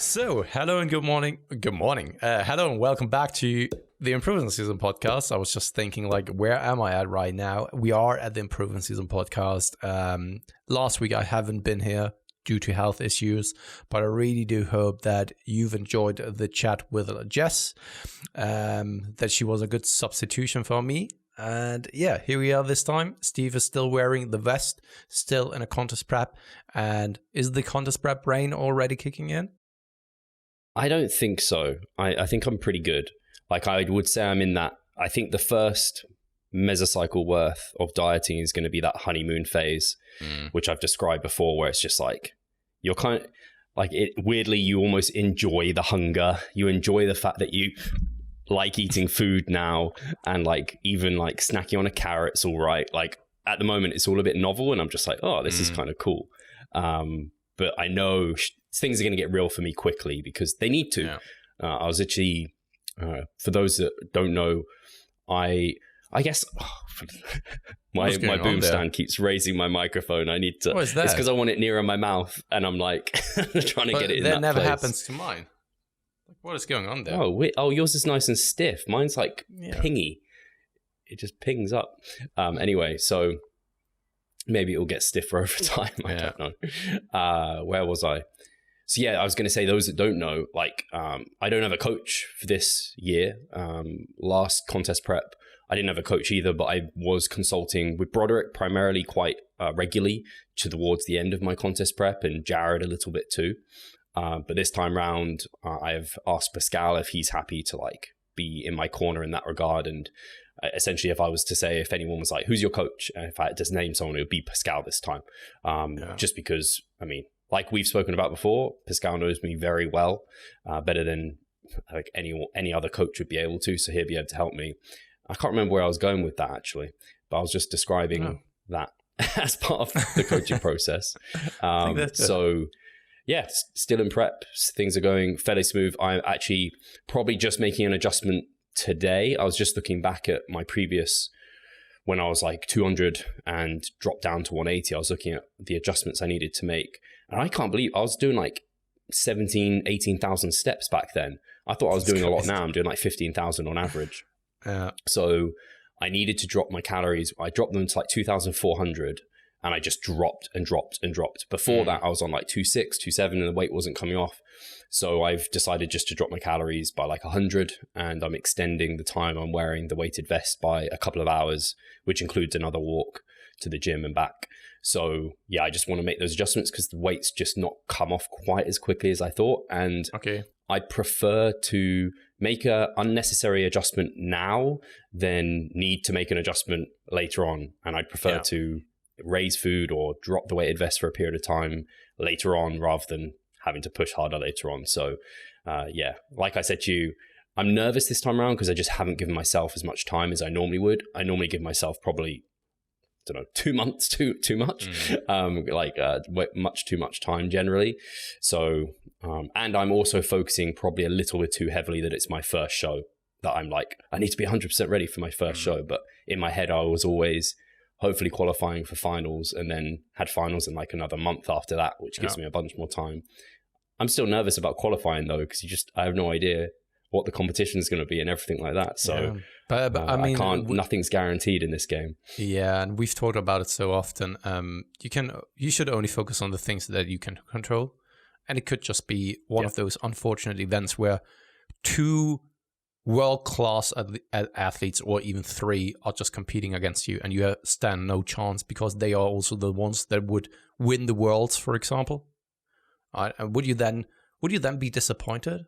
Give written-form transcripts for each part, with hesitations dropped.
So, hello and good morning. Good morning. Hello and welcome back to the Improvement Season podcast. I was just thinking, like, where am I at right now? We are at the Improvement Season podcast. Last week I haven't been here due to health issues, but I really do hope that you've enjoyed the chat with Jess, that she was a good substitution for me. And yeah, here we are this time. Steve is still wearing the vest, still in a contest prep. And is the contest prep brain already kicking in? I don't think so. I think I'm pretty good. Like, I would say I'm in that. I think the first mesocycle worth of dieting is going to be that honeymoon phase, which I've described before, where it's just like, you're kind of like it. Weirdly, you almost enjoy the hunger. You enjoy the fact that you like eating food now, and like even like snacking on a carrot's all right. Like at the moment, it's all a bit novel, and I'm just like, oh, this is kind of cool. But I know things are going to get real for me quickly because they need to. Yeah. I was actually, for those that don't know, I guess my boom stand keeps raising my microphone. I need to. What is that? It's because I want it nearer my mouth, and I'm like trying to get it in that place. That never happens to mine. What is going on there? Oh, yours is nice and stiff. Mine's like pingy. It just pings up. Anyway, so maybe it'll get stiffer over time. I don't know. Where was I? So yeah, I was going to say, those that don't know, like, I don't have a coach for this year. Last contest prep, I didn't have a coach either, but I was consulting with Broderick primarily quite regularly towards the end of my contest prep, and Jared a little bit too. But this time round, I've asked Pascal if he's happy to like be in my corner in that regard. And essentially, if I was to say, if anyone was like, who's your coach? And if I had to name someone, it would be Pascal this time. Just because, I mean, like we've spoken about before, Pascal knows me very well, better than like any other coach would be able to. So he'll be able to help me. I can't remember where I was going with that actually, but I was just describing that as part of the coaching process. So yeah, still in prep. Things are going fairly smooth. I'm actually probably just making an adjustment today. I was just looking back at my previous, when I was like 200 and dropped down to 180, I was looking at the adjustments I needed to make. And I can't believe I was doing like 18,000 steps back then. I thought I was doing a lot now. I'm doing like 15,000 on average. So I needed to drop my calories. I dropped them to like 2,400. And I just dropped and dropped and dropped. Before that, I was on like 2.6, 2.7, and the weight wasn't coming off. So I've decided just to drop my calories by like 100, and I'm extending the time I'm wearing the weighted vest by a couple of hours, which includes another walk to the gym and back. So yeah, I just want to make those adjustments because the weight's just not come off quite as quickly as I thought. And I'd prefer to make an unnecessary adjustment now than need to make an adjustment later on. And I'd prefer to raise food or drop the weighted vest for a period of time later on rather than having to push harder later on. So yeah, like I said to you, I'm nervous this time around because I just haven't given myself as much time as I normally would. I normally give myself probably, I don't know, 2 months too much, much too much time generally. So, and I'm also focusing probably a little bit too heavily that it's my first show, that I'm like, I need to be 100% ready for my first show. But in my head, I was always hopefully qualifying for finals, and then had finals in like another month after that, which gives me a bunch more time. I'm still nervous about qualifying though, because I have no idea what the competition is going to be and everything like that. So but I mean, nothing's guaranteed in this game. Yeah. And we've talked about it so often. You should only focus on the things that you can control. And it could just be one of those unfortunate events where two world-class athletes, or even three, are just competing against you, and you stand no chance because they are also the ones that would win the worlds, for example. And would you then be disappointed?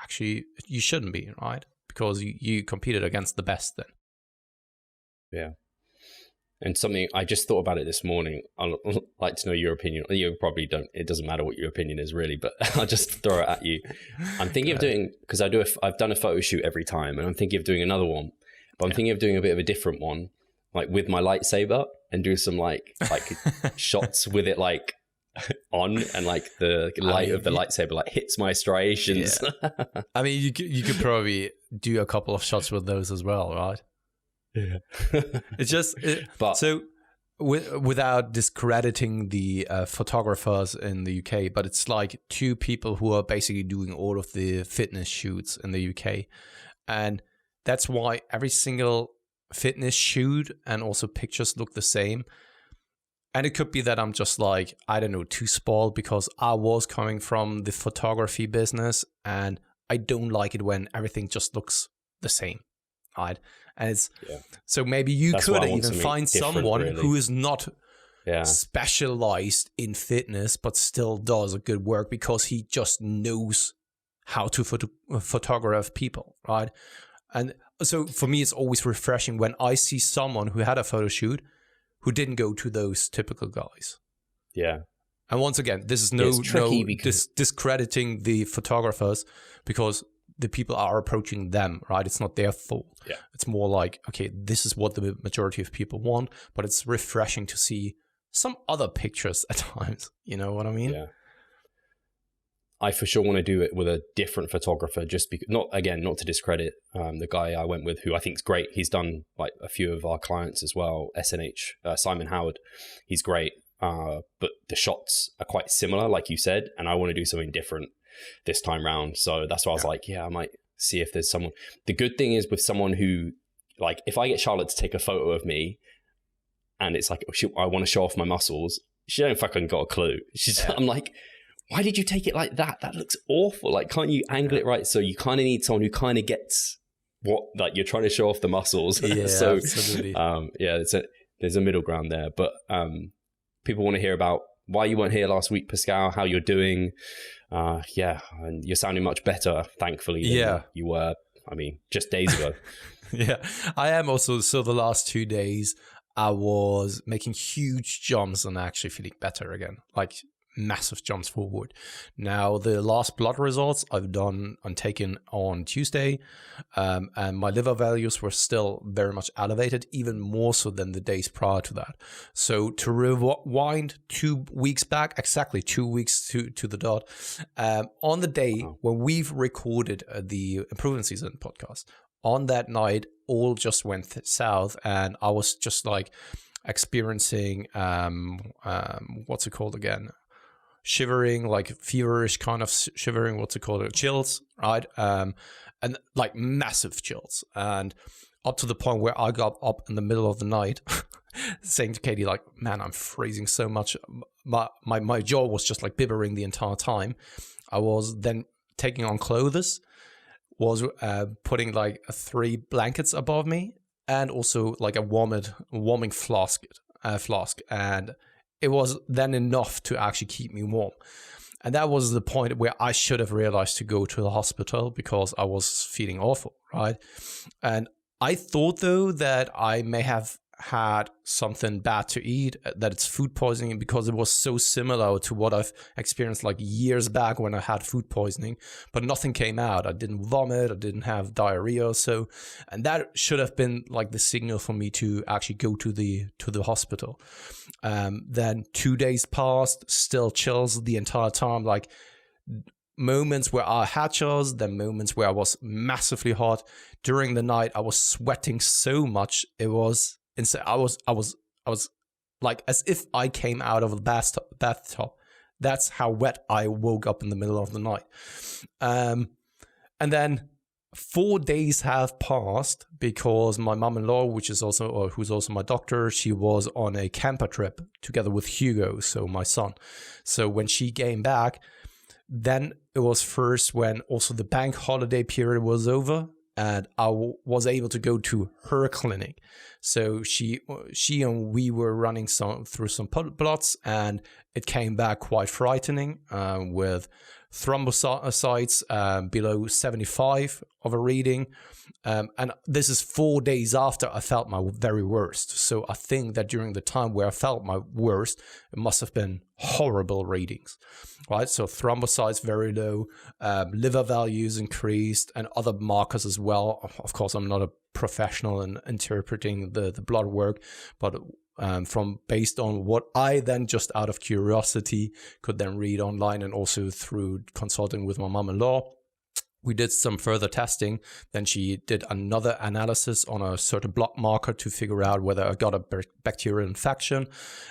Actually, you shouldn't be, right? Because you competed against the best then. Yeah. And something, I just thought about it this morning. I'd like to know your opinion. You probably don't. It doesn't matter what your opinion is really, but I'll just throw it at you. I'm thinking of doing, because I've done a photo shoot every time, and I'm thinking of doing another one. But I'm thinking of doing a bit of a different one, like with my lightsaber, and do some like shots with it like on, and like the light of the lightsaber like hits my striations. Yeah. I mean, you could probably do a couple of shots with those as well, right? Yeah. It's just, without discrediting the photographers in the UK, but it's like two people who are basically doing all of the fitness shoots in the UK. And that's why every single fitness shoot and also pictures look the same. And it could be that I'm just like, I don't know, too spoiled because I was coming from the photography business and I don't like it when everything just looks the same. Right? And it's so maybe that's could even find someone really. Who is not specialized in fitness, but still does a good work because he just knows how to photograph people, right? And so for me, it's always refreshing when I see someone who had a photo shoot who didn't go to those typical guys. Yeah. And once again, this is discrediting the photographers because the people are approaching them, right? It's not their fault. Yeah. It's more like, okay, this is what the majority of people want, but it's refreshing to see some other pictures at times. You know what I mean? Yeah. I for sure want to do it with a different photographer, just because, not to discredit the guy I went with, who I think is great. He's done like a few of our clients as well, SNH, Simon Howard. He's great, but the shots are quite similar, like you said, and I want to do something different this time round. So that's why I was like, I might see if there's someone. The good thing is with someone who, like, if I get Charlotte to take a photo of me and it's like, I want to show off my muscles, she don't fucking got a clue. I'm like, why did you take it like that? That looks awful. Like, can't you angle it right? So you kind of need someone who kind of gets what, like, you're trying to show off the muscles. Yeah, so, absolutely. There's a middle ground there. But people want to hear about why you weren't here last week, Pascal, how you're doing. And you're sounding much better, thankfully, than you were, I mean, just days ago. Yeah, I am also. So the last 2 days, I was making huge jumps and actually feeling better again. Like, massive jumps forward. Now, the last blood results I've taken on Tuesday, and my liver values were still very much elevated, even more so than the days prior to that. So to rewind 2 weeks back, exactly 2 weeks to the dot, on the day when we've recorded the Improvement Season podcast, on that night, all just went south, and I was just like experiencing, what's it called again? Shivering, like feverish kind of shivering, chills, right? And like massive chills. And up to the point where I got up in the middle of the night saying to Katie, like, man, I'm freezing so much. My jaw was just like bibbering the entire time. I was then taking on clothes, was putting like 3 blankets above me, and also like a warming flask. And it was then enough to actually keep me warm. And that was the point where I should have realized to go to the hospital because I was feeling awful, right? And I thought, though, that I may have had something bad to eat, that it's food poisoning, because it was so similar to what I've experienced like years back when I had food poisoning, but nothing came out. I didn't vomit, I didn't have diarrhea or so, and that should have been like the signal for me to actually go to the hospital. Then 2 days passed, still chills the entire time, like moments where I had chills, then moments where I was massively hot. During the night, I was sweating so much, it was insane. I was like as if I came out of a bathtub. That's how wet I woke up in the middle of the night. And then 4 days have passed because my mom-in-law, who's also my doctor, she was on a camper trip together with Hugo, so my son. So when she came back, then it was first when also the bank holiday period was over, and I was able to go to her clinic. So she and we were running through some plots, and it came back quite frightening with thrombocytes below 75 of a reading. And this is 4 days after I felt my very worst. So I think that during the time where I felt my worst, it must have been horrible readings, right? So thrombocytes very low, liver values increased, and other markers as well. Of course, I'm not a professional in interpreting the blood work, but based on what I then just out of curiosity could then read online, and also through consulting with my mom-in-law, We did some further testing. Then she did another analysis on a certain blood marker to figure out whether I got a bacterial infection.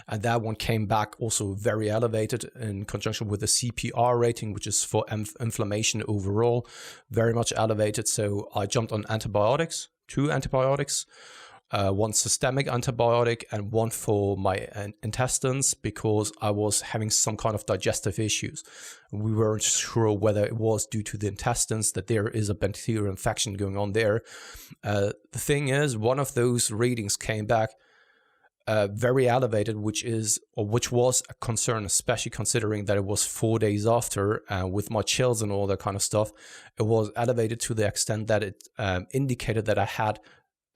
And that one came back also very elevated in conjunction with the CPR rating, which is for inflammation overall, very much elevated. So I jumped on antibiotics, 2 antibiotics, one systemic antibiotic and one for my intestines, because I was having some kind of digestive issues. We weren't sure whether it was due to the intestines, that there is a bacterial infection going on there. The thing is, one of those readings came back very elevated, which was a concern, especially considering that it was 4 days after, with my chills and all that kind of stuff. It was elevated to the extent that it indicated that I had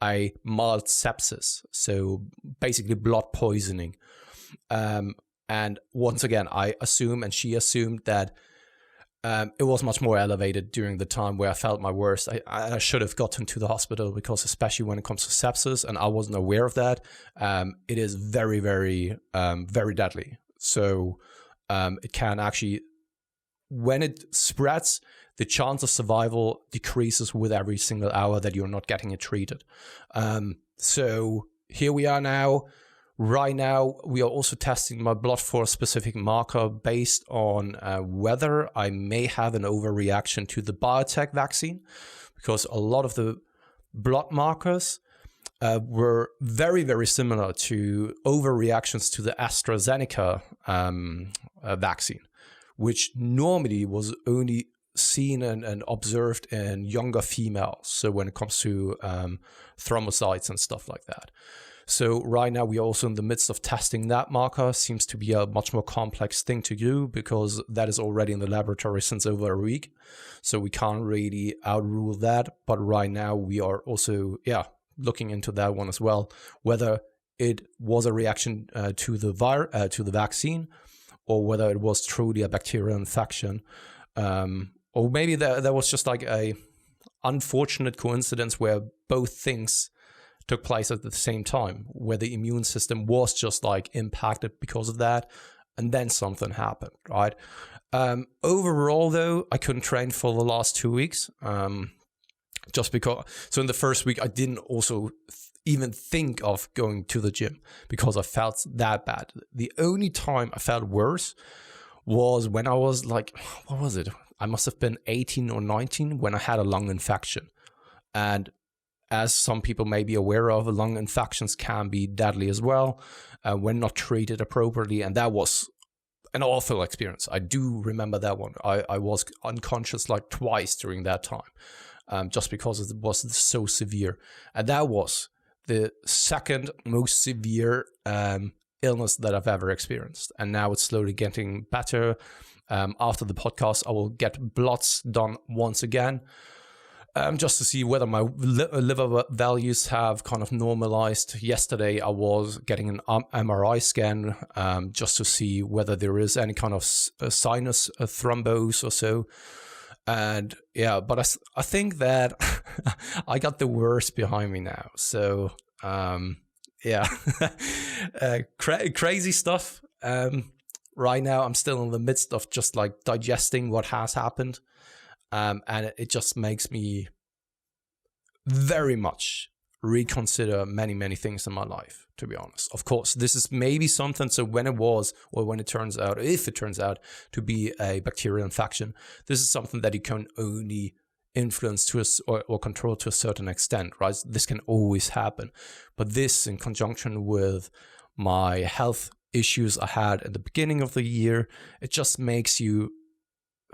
a mild sepsis, so basically blood poisoning. And once again, I assume, and she assumed, that it was much more elevated during the time where I felt my worst. I should have gotten to the hospital, because especially when it comes to sepsis, and I wasn't aware of that, it is very, very, very deadly. So it can actually, when it spreads, the chance of survival decreases with every single hour that you're not getting it treated. So here we are now. Right now, we are also testing my blood for a specific marker based on whether I may have an overreaction to the biotech vaccine, because a lot of the blood markers were very, very similar to overreactions to the AstraZeneca vaccine, which normally was only seen and observed in younger females. So when it comes to thrombocytes and stuff like that. So right now we are also in the midst of testing that marker. Seems to be a much more complex thing to do, because that is already in the laboratory since over a week. So we can't really outrule that. But right now we are also, looking into that one as well, whether it was a reaction to the vaccine, or whether it was truly a bacterial infection. Or maybe there was just like a unfortunate coincidence where both things took place at the same time, where the immune system was just like impacted because of that, and then something happened, right? Overall, though, I couldn't train for the last 2 weeks, just because. So in the first week, I didn't also even think of going to the gym because I felt that bad. The only time I felt worse was when I was like, what was it? I must have been 18 or 19 when I had a lung infection. And as some people may be aware of, lung infections can be deadly as well when not treated appropriately. And that was an awful experience. I do remember that one. I was unconscious like twice during that time, just because it was so severe. And that was the second most severe illness that I've ever experienced. And now it's slowly getting better. After the podcast, I will get bloods done once again, just to see whether my liver values have kind of normalized. Yesterday, I was getting an MRI scan just to see whether there is any kind of sinus thrombose or so. And yeah, but I think that I got the worst behind me now. So yeah, crazy stuff. Right now, I'm still in the midst of just like digesting what has happened. And it just makes me very much reconsider many, many things in my life, to be honest. Of course, this is maybe something, so when it was, or when it turns out, if it turns out to be a bacterial infection, this is something that you can only influence to or control to a certain extent, right? This can always happen. But this, in conjunction with my health issues I had at the beginning of the year, it just makes you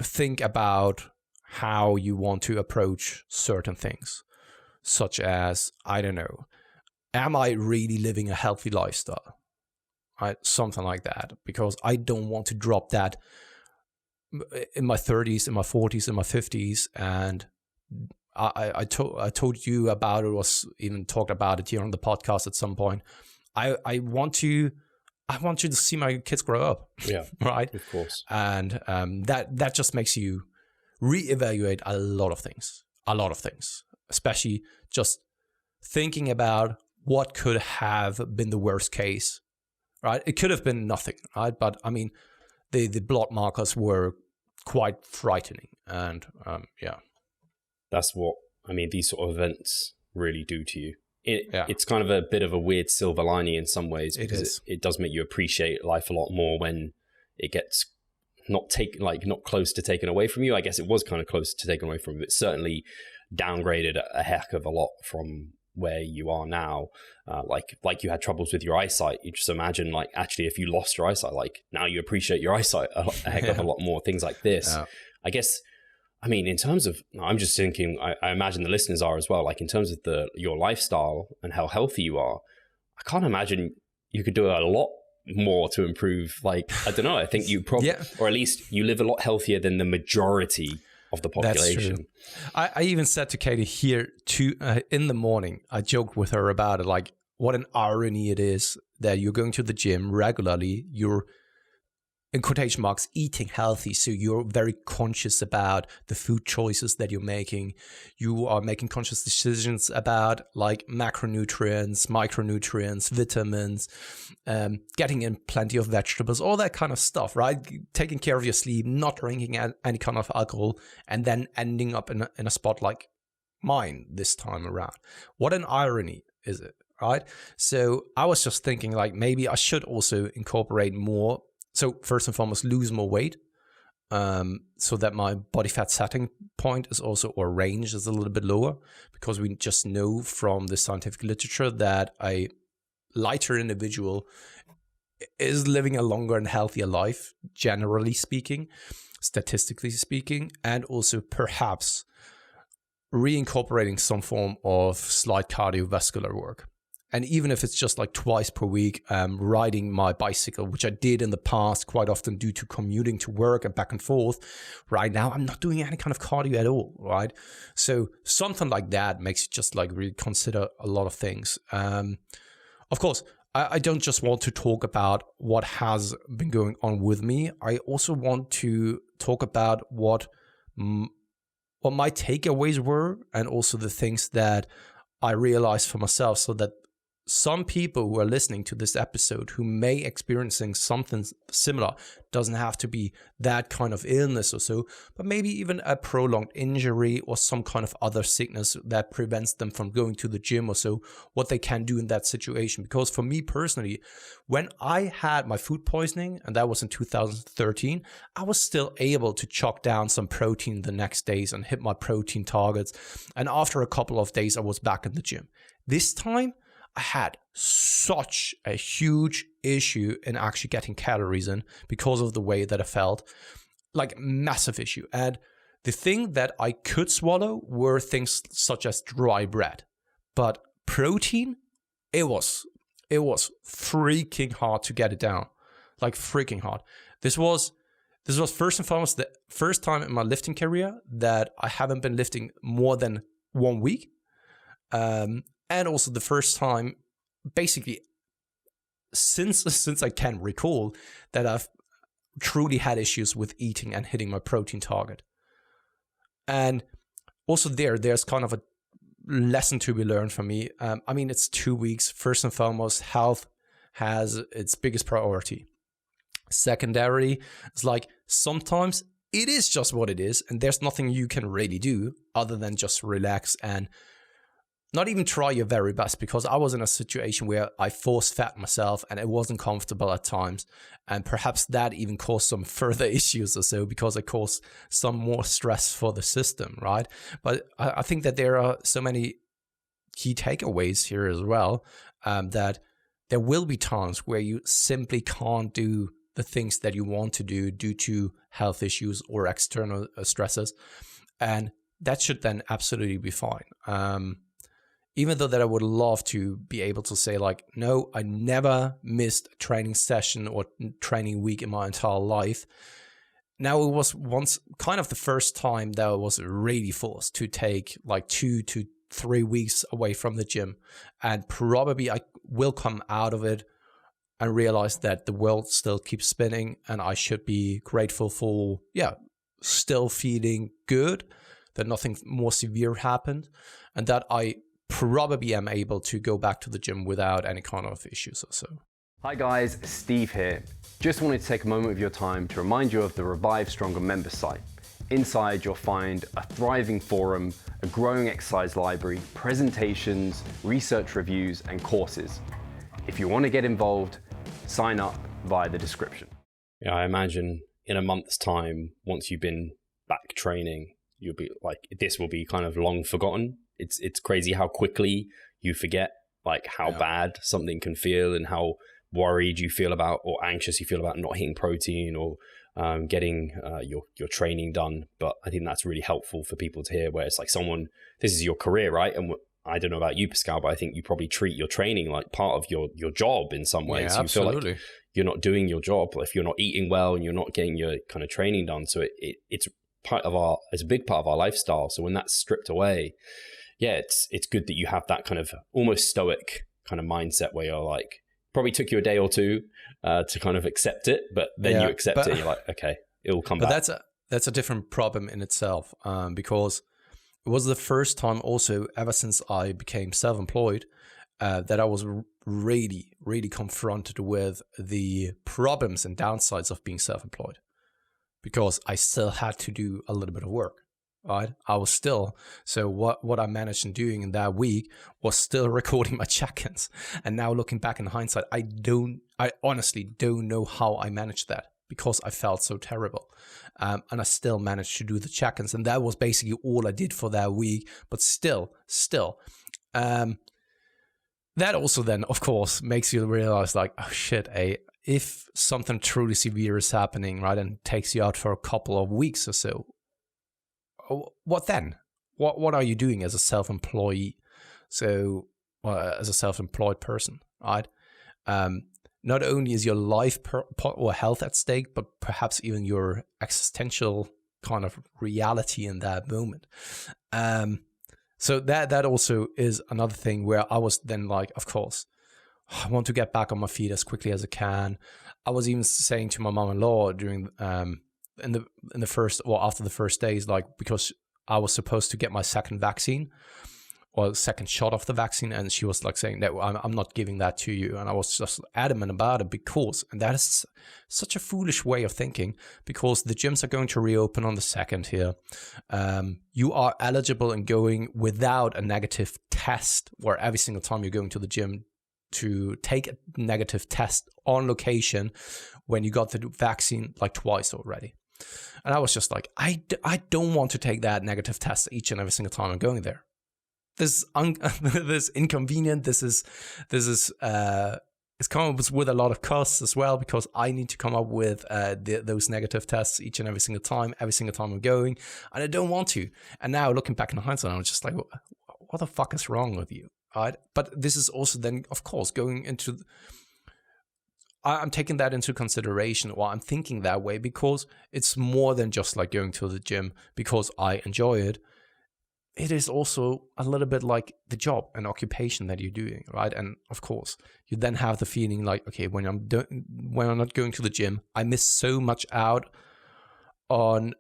think about how you want to approach certain things, such as, I don't know, am I really living a healthy lifestyle? Right? Something like that, because I don't want to drop that in my 30s, in my 40s, in my 50s. And I told you about it, was even talked about it here on the podcast at some point. I want you to see my kids grow up. Yeah, right. Of course. And that just makes you reevaluate a lot of things, especially just thinking about what could have been the worst case, right? It could have been nothing, right? But I mean, the blood markers were quite frightening, and yeah. That's what, I mean, these sort of events really do to you. It's kind of a bit of a weird silver lining in some ways, because it does make you appreciate life a lot more when it gets not close to taken away from you. I guess it was kind of close to taken away from you, but certainly downgraded a heck of a lot from where you are now. Like you had troubles with your eyesight. You just imagine, like, actually, if you lost your eyesight, like, now you appreciate your eyesight a heck of a lot more. Things like this. I guess, I mean, in terms of, I'm just thinking, I imagine the listeners are as well, like, in terms of your lifestyle and how healthy you are, I can't imagine you could do a lot more to improve. Like, I don't know, I think you probably, or at least you live a lot healthier than the majority of the population. That's true. I even said to Katie here in the morning, I joked with her about it, like, what an irony it is that you're going to the gym regularly, you're, in quotation marks, eating healthy. So you're very conscious about the food choices that you're making. You are making conscious decisions about, like, macronutrients, micronutrients, vitamins, getting in plenty of vegetables, all that kind of stuff, right? Taking care of your sleep, not drinking any kind of alcohol, and then ending up in a spot like mine this time around. What an irony is it, right? So I was just thinking, like, maybe I should also incorporate more. So first and foremost, lose more weight, so that my body fat setting point is also, or range is a little bit lower, because we just know from the scientific literature that a lighter individual is living a longer and healthier life, generally speaking, statistically speaking, and also perhaps reincorporating some form of slight cardiovascular work. And even if it's just like twice per week, riding my bicycle, which I did in the past quite often due to commuting to work and back and forth. Right now, I'm not doing any kind of cardio at all, right? So something like that makes you just like really consider a lot of things. Of course, I don't just want to talk about what has been going on with me. I also want to talk about what my takeaways were, and also the things that I realized for myself, so that some people who are listening to this episode who may experiencing something similar, doesn't have to be that kind of illness or so, but maybe even a prolonged injury or some kind of other sickness that prevents them from going to the gym or so, what they can do in that situation. Because for me personally, when I had my food poisoning, and that was in 2013, I was still able to chalk down some protein the next days and hit my protein targets. And after a couple of days, I was back in the gym. This time, I had such a huge issue in actually getting calories in because of the way that I felt, like massive issue. And the thing that I could swallow were things such as dry bread, but protein, it was freaking hard to get it down, like freaking hard. This was first and foremost the first time in my lifting career that I haven't been lifting more than 1 week. And also the first time, basically, since I can recall, that I've truly had issues with eating and hitting my protein target. And also there's kind of a lesson to be learned for me. I mean, it's 2 weeks. First and foremost, health has its biggest priority. Secondary, it's like sometimes it is just what it is, and there's nothing you can really do other than just relax and not even try your very best, because I was in a situation where I force fed myself and it wasn't comfortable at times. And perhaps that even caused some further issues or so, because it caused some more stress for the system, right? But I think that there are so many key takeaways here as well, that there will be times where you simply can't do the things that you want to do due to health issues or external stresses. And that should then absolutely be fine. Even though that I would love to be able to say like, no, I never missed a training session or training week in my entire life. Now it was once kind of the first time that I was really forced to take like 2 to 3 weeks away from the gym. And probably I will come out of it and realize that the world still keeps spinning, and I should be grateful for, still feeling good, that nothing more severe happened, and that I probably am able to go back to the gym without any kind of issues or so. Hi guys, Steve here. Just wanted to take a moment of your time to remind you of the Revive Stronger member site. Inside, you'll find a thriving forum, a growing exercise library, presentations, research reviews, and courses. If you want to get involved, sign up via the description. Yeah, I imagine in a month's time, once you've been back training, you'll be like, this will be kind of long forgotten. It's crazy how quickly you forget like how bad something can feel and how worried you feel about or anxious you feel about not hitting protein or getting your training done. But I think that's really helpful for people to hear, where it's like this is your career, right? And I don't know about you, Pascal, but I think you probably treat your training like part of your job in some ways. Yeah, you feel like you're not doing your job if you're not eating well and you're not getting your kind of training done. So it's a big part of our lifestyle. So when that's stripped away, it's good that you have that kind of almost stoic kind of mindset where you're like, probably took you a day or two to kind of accept it, but then you accept it and you're like, okay, it will come back. But that's a different problem in itself, because it was the first time also ever since I became self-employed that I was really, really confronted with the problems and downsides of being self-employed, because I still had to do a little bit of work. Right, so what I managed in doing in that week was still recording my check-ins. And now looking back in hindsight, I honestly don't know how I managed that, because I felt so terrible. And I still managed to do the check-ins, and that was basically all I did for that week. But still, that also then, of course, makes you realize like, oh shit, if something truly severe is happening, right, and takes you out for a couple of weeks or so, what then? What are you doing as a self-employee? So, as a self-employed person, right? Not only is your life or health at stake, but perhaps even your existential kind of reality in that moment. So that also is another thing where I was then like, of course, I want to get back on my feet as quickly as I can. I was even saying to my mom-in-law during in the first, or after the first days, like, because I was supposed to get my second vaccine or second shot of the vaccine, and she was like saying that I'm not giving that to you, and I was just adamant about it, because, and that is such a foolish way of thinking, because the gyms are going to reopen on the 2nd here. You are eligible and going without a negative test, where every single time you're going to the gym to take a negative test on location when you got the vaccine like twice already. And I was just like, I don't want to take that negative test each and every single time I'm going there. This is inconvenient. This is it's come up with a lot of costs as well, because I need to come up with those negative tests each and every single time I'm going, and I don't want to. And now looking back in hindsight, I was just like, what the fuck is wrong with you? Right? But this is also then, of course, going into. I'm taking that into consideration, or I'm thinking that way, because it's more than just like going to the gym because I enjoy it. It is also a little bit like the job and occupation that you're doing, right? And of course, you then have the feeling like, okay, when I'm not going to the gym, I miss so much out on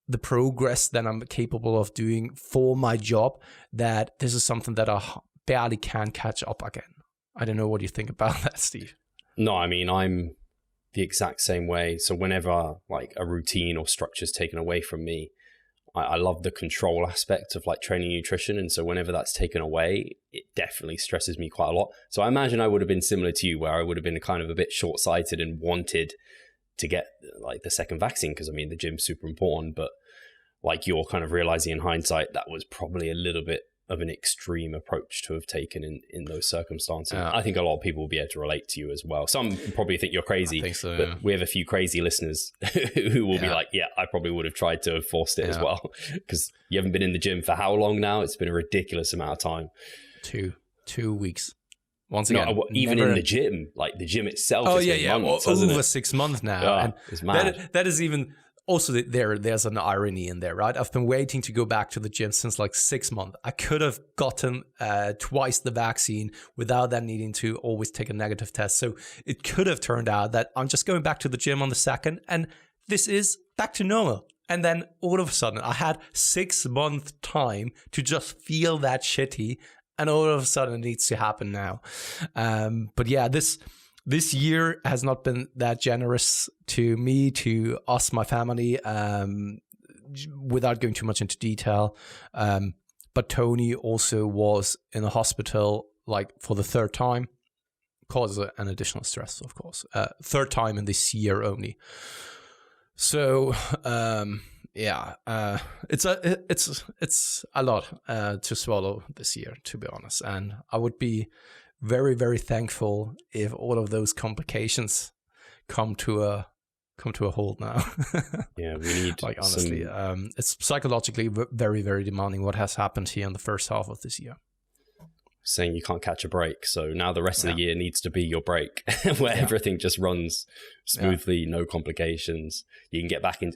the progress that I'm capable of doing for my job, that this is something that I barely can catch up again. I don't know what you think about that, Steve. No, I mean, I'm the exact same way. So whenever like a routine or structure is taken away from me, I love the control aspect of like training nutrition. And so whenever that's taken away, it definitely stresses me quite a lot. So I imagine I would have been similar to you, where I would have been kind of a bit short-sighted and wanted to get like the second vaccine, because I mean, the gym's super important, but like you're kind of realizing in hindsight, that was probably a little bit of an extreme approach to have taken in those circumstances. I think a lot of people will be able to relate to you as well. Some probably think you're crazy, I think so, but we have a few crazy listeners who will be like, yeah, I probably would have tried to have forced it as well, because you haven't been in the gym for how long now? It's been a ridiculous amount of time. 2 weeks. Once again, even in the gym, like the gym itself. Oh yeah, months, over 6 months now, and it's mad. That is even. Also, there's an irony in there, right? I've been waiting to go back to the gym since like 6 months. I could have gotten twice the vaccine without that needing to always take a negative test. So it could have turned out that I'm just going back to the gym on the 2nd, and this is back to normal. And then all of a sudden, I had 6 months time to just feel that shitty, and all of a sudden it needs to happen now. But yeah, This year has not been that generous to me, to us, my family. without going too much into detail, but Tony also was in the hospital like for the third time, causes an additional stress, of course. Third time in this year only. So it's a lot to swallow this year, to be honest. And I would be very, very thankful if all of those complications come to a halt now. Yeah, we need like honestly, it's psychologically very, very demanding what has happened here in the first half of this year. Saying you can't catch a break, so now the rest of the year needs to be your break, where everything just runs smoothly, no complications. You can get back in.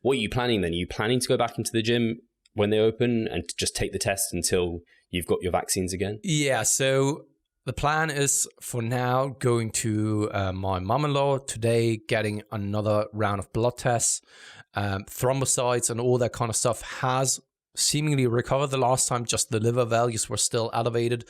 What are you planning then? Are you planning to go back into the gym when they open and just take the test until you've got your vaccines again? Yeah, so the plan is for now going to my mom-in-law today, getting another round of blood tests. Thrombocytes and all that kind of stuff has seemingly recovered the last time, just the liver values were still elevated.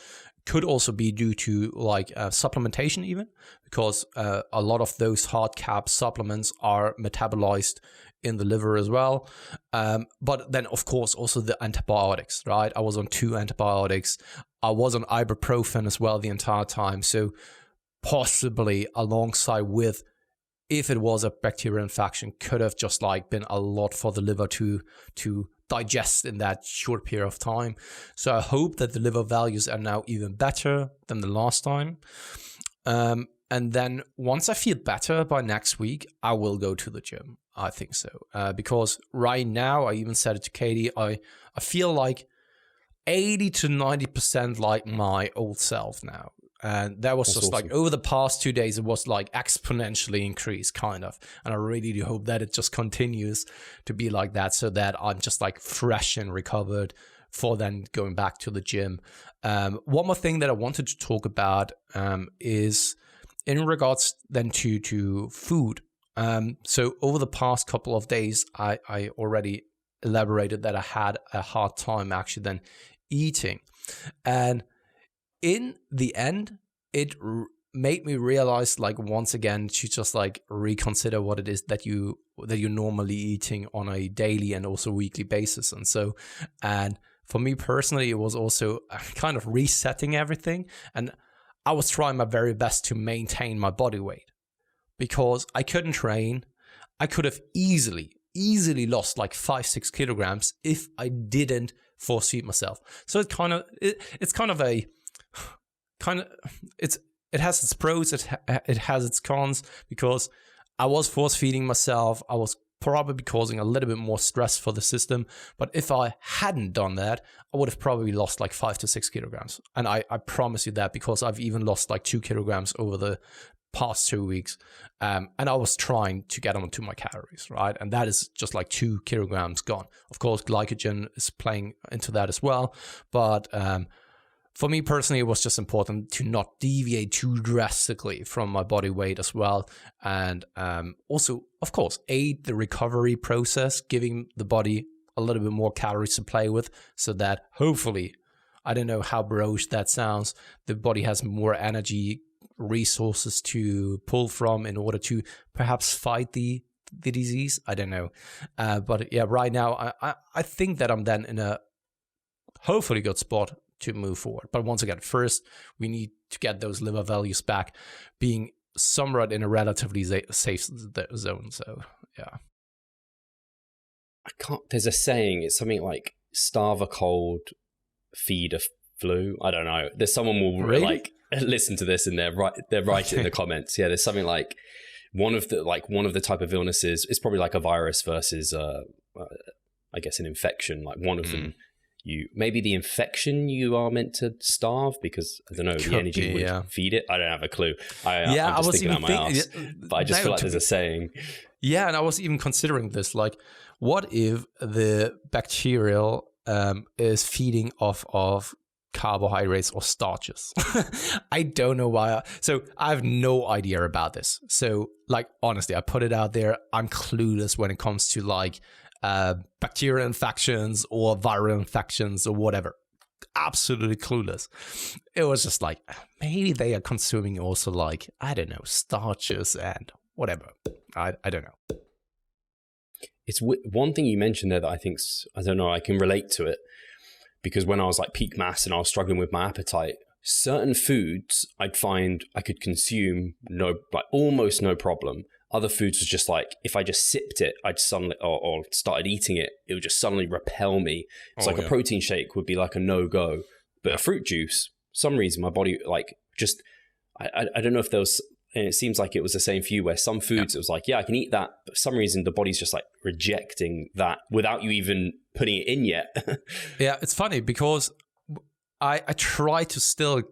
Could also be due to like supplementation even, because a lot of those hard cap supplements are metabolized in the liver as well. But then of course also the antibiotics, right? I was on 2 antibiotics. I was on ibuprofen as well the entire time. So possibly alongside with, if it was a bacterial infection, could have just like been a lot for the liver to digest in that short period of time. So I hope that the liver values are now even better than the last time. And then once I feel better by next week, I will go to the gym. I think so. Because right now, I even said it to Katie, I feel like 80 to 90% like my old self now. And that was just awesome. Like over the past 2 days, it was like exponentially increased kind of. And I really do hope that it just continues to be like that, so that I'm just like fresh and recovered for then going back to the gym. One more thing that I wanted to talk about is in regards then to food. So over the past couple of days, I already elaborated that I had a hard time actually then eating. And in the end, it made me realize, like, once again, to just like reconsider what it is that you're normally eating on a daily and also weekly basis. And for me personally, it was also kind of resetting everything. And I was trying my very best to maintain my body weight because I couldn't train. I could have easily lost like 5-6 kilograms if I didn't force feed myself. So it has its pros, it has its cons, because I was force feeding myself. I was probably causing a little bit more stress for the system. But if I hadn't done that, I would have probably lost like 5 to 6 kilograms. And I promise you that, because I've even lost like 2 kilograms over the past 2 weeks. And I was trying to get onto my calories, right? And that is just like 2 kilograms gone. Of course, glycogen is playing into that as well. But for me personally, it was just important to not deviate too drastically from my body weight as well. And also, of course, aid the recovery process, giving the body a little bit more calories to play with, so that hopefully, I don't know how broish that sounds, the body has more energy, resources to pull from in order to perhaps fight the disease. I don't know. But yeah, right now, I think that I'm then in a hopefully good spot to move forward. But once again, first we need to get those liver values back, being somewhat in a relatively safe zone. So yeah, there's a saying, it's something like starve a cold, feed a flu. I don't know, there's someone will really? Like listen to this and they're write it in the comments. Yeah, there's something like one of the type of illnesses is probably like a virus versus I guess an infection. Like one of them, maybe the infection you are meant to starve, because I don't know, the energy would feed it. I don't have a clue. I'm just thinking out my ass, but I just feel like there's a saying. Yeah, and I was even considering this, like, what if the bacterial is feeding off of carbohydrates or starches? I don't know why. So I have no idea about this. So like, honestly, I put it out there. I'm clueless when it comes to like bacterial infections or viral infections or whatever. Absolutely clueless. It was just like, maybe they are consuming also like, I don't know, starches and whatever. I don't know. one thing you mentioned there that I think's, I don't know, I can relate to it, because when I was like peak mass and I was struggling with my appetite, certain foods I'd find I could consume almost no problem. Other foods was just like, if I just sipped it, I'd suddenly, or started eating it, it would just suddenly repel me. It's like a protein shake would be like a no-go, but a fruit juice, some reason my body like just, I don't know if there was, and it seems like it was the same for you, where some foods, it was like, yeah, I can eat that, but for some reason the body's just like rejecting that without you even putting it in yet. Yeah, it's funny because I try to still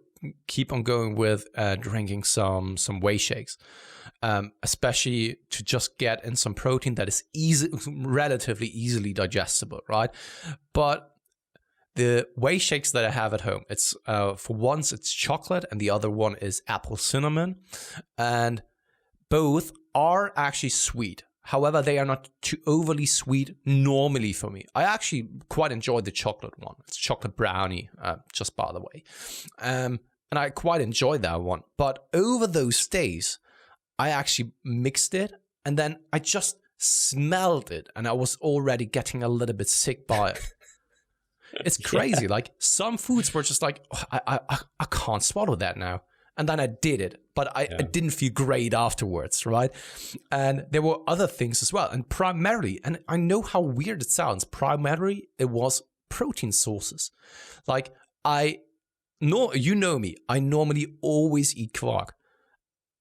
keep on going with drinking some whey shakes, especially to just get in some protein that is relatively easily digestible, right? But the whey shakes that I have at home, it's for once it's chocolate and the other one is apple cinnamon, and both are actually sweet. However, they are not too overly sweet normally for me. I actually quite enjoy the chocolate one. It's chocolate brownie, just by the way. And I quite enjoy that one. But over those days, I actually mixed it and then I just smelled it and I was already getting a little bit sick by it. It's crazy. Like some foods were just like, oh, I can't swallow that now. And then I did it, but I didn't feel great afterwards, right? And there were other things as well. And primarily, and I know how weird it sounds, primarily it was protein sources. Like you know me, I normally always eat quark.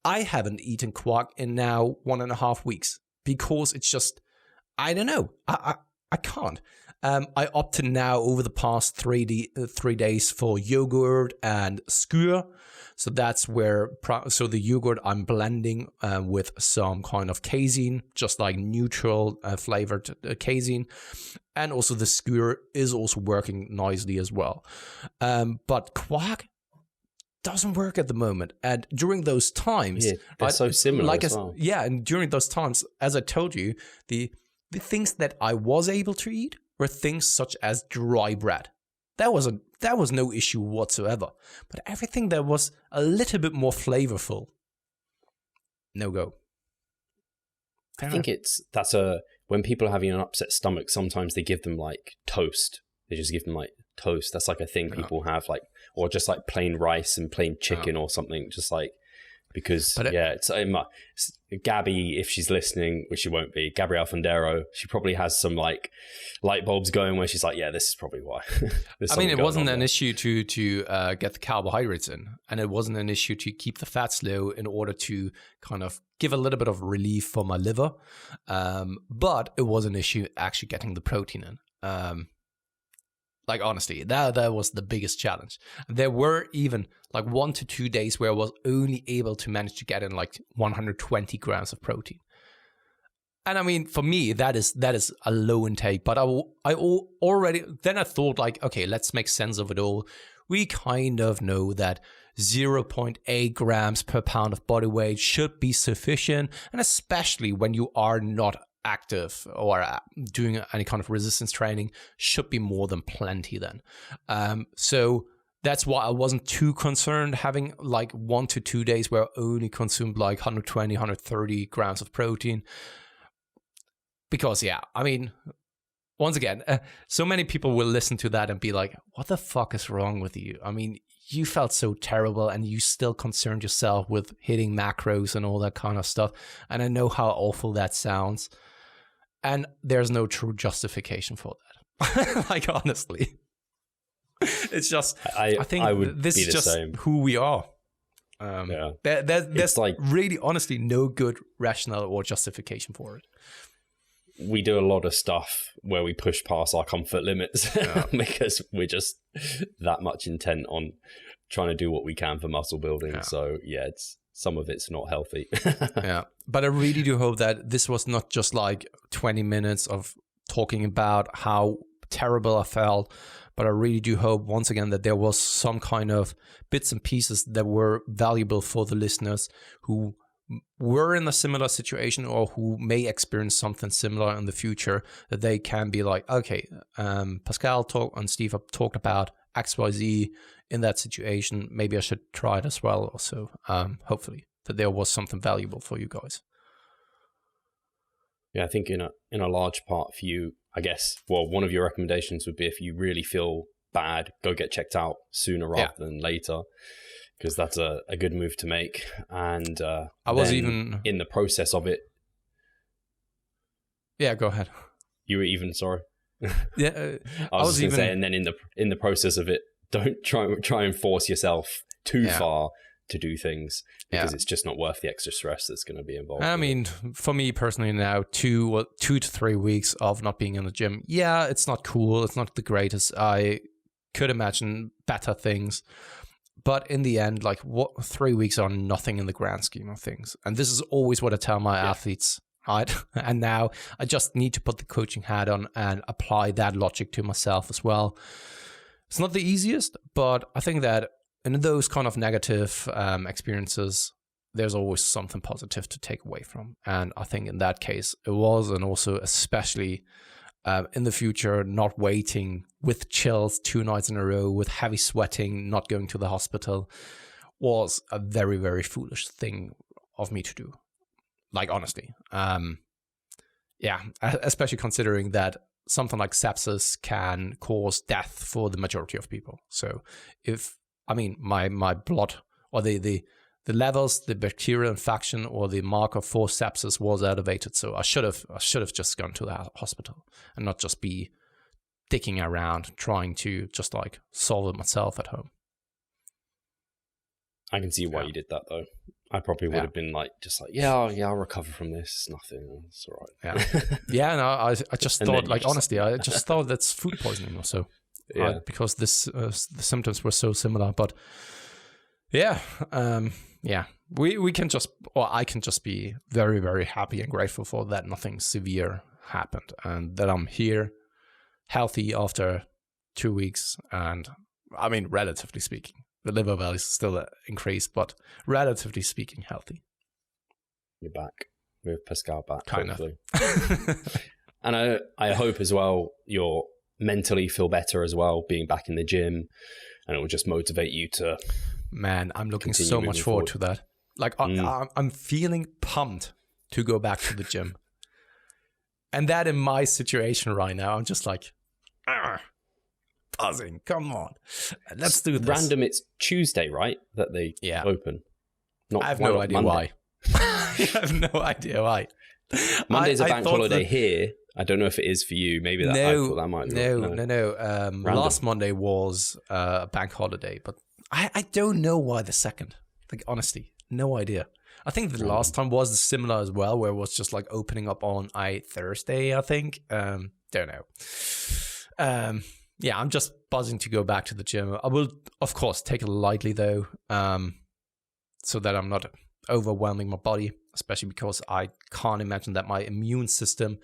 I haven't eaten quark in now 1.5 weeks because it's just, I don't know, I can't. I opted now over the past 3 days for yogurt and skyr. So that's where, the yogurt I'm blending with some kind of casein, just like neutral flavored casein. And also the skyr is also working nicely as well. But quark doesn't work at the moment. And during those times... Yeah, they're so similar as well. Yeah, and during those times, as I told you, the things that I was able to eat were things such as dry bread. That was no issue whatsoever. But everything that was a little bit more flavorful, no go. I think when people are having an upset stomach, sometimes they give them like toast. They just give them like toast. That's like a thing people have, like, or just like plain rice and plain chicken or something, just like, because it's Gabby, if she's listening, which she won't be, Gabrielle Fondero, she probably has some like light bulbs going where she's like, yeah, this is probably why. I mean, it wasn't an issue to get the carbohydrates in, and it wasn't an issue to keep the fats low in order to kind of give a little bit of relief for my liver, but it was an issue actually getting the protein in. Like, honestly, that was the biggest challenge. There were even like 1 to 2 days where I was only able to manage to get in like 120 grams of protein. And I mean, for me, that is a low intake. But I already, then I thought like, okay, let's make sense of it all. We kind of know that 0.8 grams per pound of body weight should be sufficient. And especially when you are not active or doing any kind of resistance training, should be more than plenty then. So that's why I wasn't too concerned having like 1 to 2 days where I only consumed like 120, 130 grams of protein. Because I mean, once again, so many people will listen to that and be like, what the fuck is wrong with you? I mean, you felt so terrible and you still concerned yourself with hitting macros and all that kind of stuff. And I know how awful that sounds. And there's no true justification for that. Like, honestly. It's just, I think this is just who we are. There's like really, honestly, no good rationale or justification for it. We do a lot of stuff where we push past our comfort limits because we're just that much intent on trying to do what we can for muscle building. Yeah. So some of it's not healthy. Yeah, but I really do hope that this was not just like 20 minutes of talking about how terrible I felt, but I really do hope once again that there was some kind of bits and pieces that were valuable for the listeners who were in a similar situation or who may experience something similar in the future, that they can be like, okay, Pascal and Steve have talked about XYZ in that situation. Maybe I should try it as well. Also, hopefully that there was something valuable for you guys. Yeah, I think in a large part for you, I guess, well, one of your recommendations would be if you really feel bad, go get checked out sooner rather than later, because that's a good move to make. And I was even in the process of it. Yeah, go ahead. You were even sorry. Yeah, I was even saying, and then in the process of it, don't try and force yourself too far to do things, because it's just not worth the extra stress that's going to be involved. I mean, for me personally now, 2 to 3 weeks of not being in the gym, it's not cool. It's not the greatest. I could imagine better things. But in the end, 3 weeks are nothing in the grand scheme of things. And this is always what I tell my athletes, right? And now I just need to put the coaching hat on and apply that logic to myself as well. It's not the easiest, but I think that in those kind of negative experiences, there's always something positive to take away from. And I think in that case, it was, and also especially in the future, not waiting with chills 2 nights in a row, with heavy sweating, not going to the hospital, was a very, very foolish thing of me to do. Honestly. Especially considering that something like sepsis can cause death for the majority of people. So my blood or the levels, the bacterial infection or the marker for sepsis was elevated. So I should have just gone to the hospital and not just be dicking around trying to just solve it myself at home. I can see why you did that though. I probably would have been I'll recover from this. Nothing. It's all right. I just thought, honestly, I just thought that's food poisoning or so. Yeah. Because the symptoms were so similar. But we can just, or I can just be very, very happy and grateful for that nothing severe happened and that I'm here healthy after 2 weeks. And I mean, relatively speaking, the liver value is still increased, but relatively speaking, healthy. You're back. We have Pascal back. Kind hopefully. Of. And I hope as well you'll mentally feel better as well, being back in the gym, and it will just motivate you to. Man, I'm looking so much forward to that. I'm feeling pumped to go back to the gym. And that in my situation right now, I'm just buzzing. Come on. Let's do this. Random, it's Tuesday, right? That they open. I have no idea why. I have no idea why. Monday's a bank holiday here. I don't know if it is for you. Maybe that I thought that might be. No. Last Monday was a bank holiday, but I don't know why the second. Honestly, no idea. I think the last time was similar as well, where it was just opening up on Thursday, I think. Don't know. I'm just buzzing to go back to the gym. I will, of course, take it lightly though, so that I'm not overwhelming my body, especially because I can't imagine that my immune system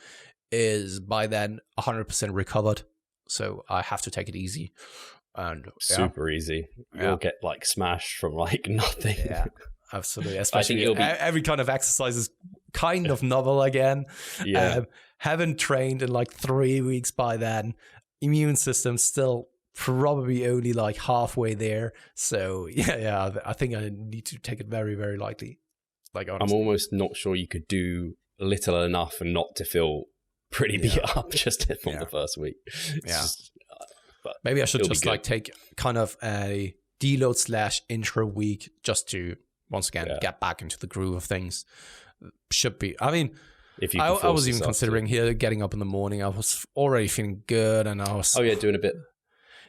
is by then 100% recovered. So I have to take it easy. And super easy. You'll get smashed from nothing. Yeah, absolutely. Especially every kind of exercise is kind of novel again. Yeah. Haven't trained in 3 weeks by then. Immune system still probably only halfway there. So I think I need to take it very, very lightly. Honestly. I'm almost not sure you could do little enough and not to feel pretty beat up just from the first week. But maybe I should just take kind of a deload / intro week just to once again get back into the groove of things. Should be. I mean, if you I was even considering here getting up in the morning. I was already feeling good, and I was doing a bit.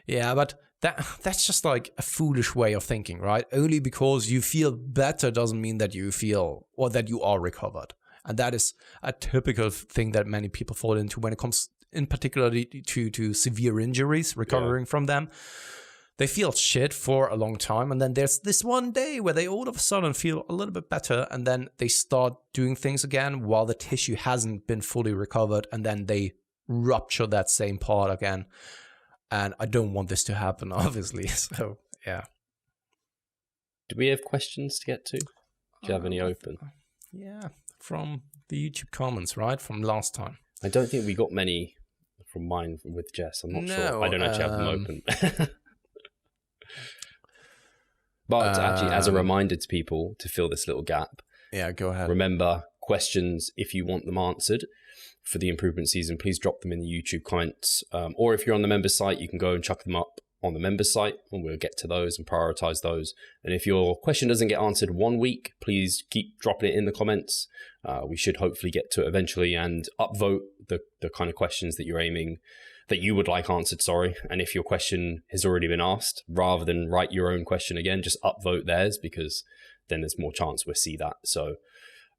Yeah, but that's just a foolish way of thinking, right? Only because you feel better doesn't mean that you feel or that you are recovered, and that is a typical thing that many people fall into when it comes, in particular, to severe injuries, recovering from them. They feel shit for a long time, and then there's this one day where they all of a sudden feel a little bit better, and then they start doing things again while the tissue hasn't been fully recovered, and then they rupture that same part again. And I don't want this to happen, obviously. So, yeah. Do we have questions to get to? Do you have any open? Yeah, from the YouTube comments, right? From last time. I don't think we got many from mine with Jess. I'm not sure. I don't actually have them open. But actually, as a reminder to people to fill this little gap. Yeah, go ahead. Remember, questions, if you want them answered, for the improvement season, please drop them in the YouTube comments. Or if you're on the members site, you can go and chuck them up on the members site, and we'll get to those and prioritize those. And if your question doesn't get answered 1 week, please keep dropping it in the comments. We should hopefully get to it eventually and upvote the kind of questions that you would like answered, And if your question has already been asked, rather than write your own question again, just upvote theirs, because then there's more chance we'll see that. So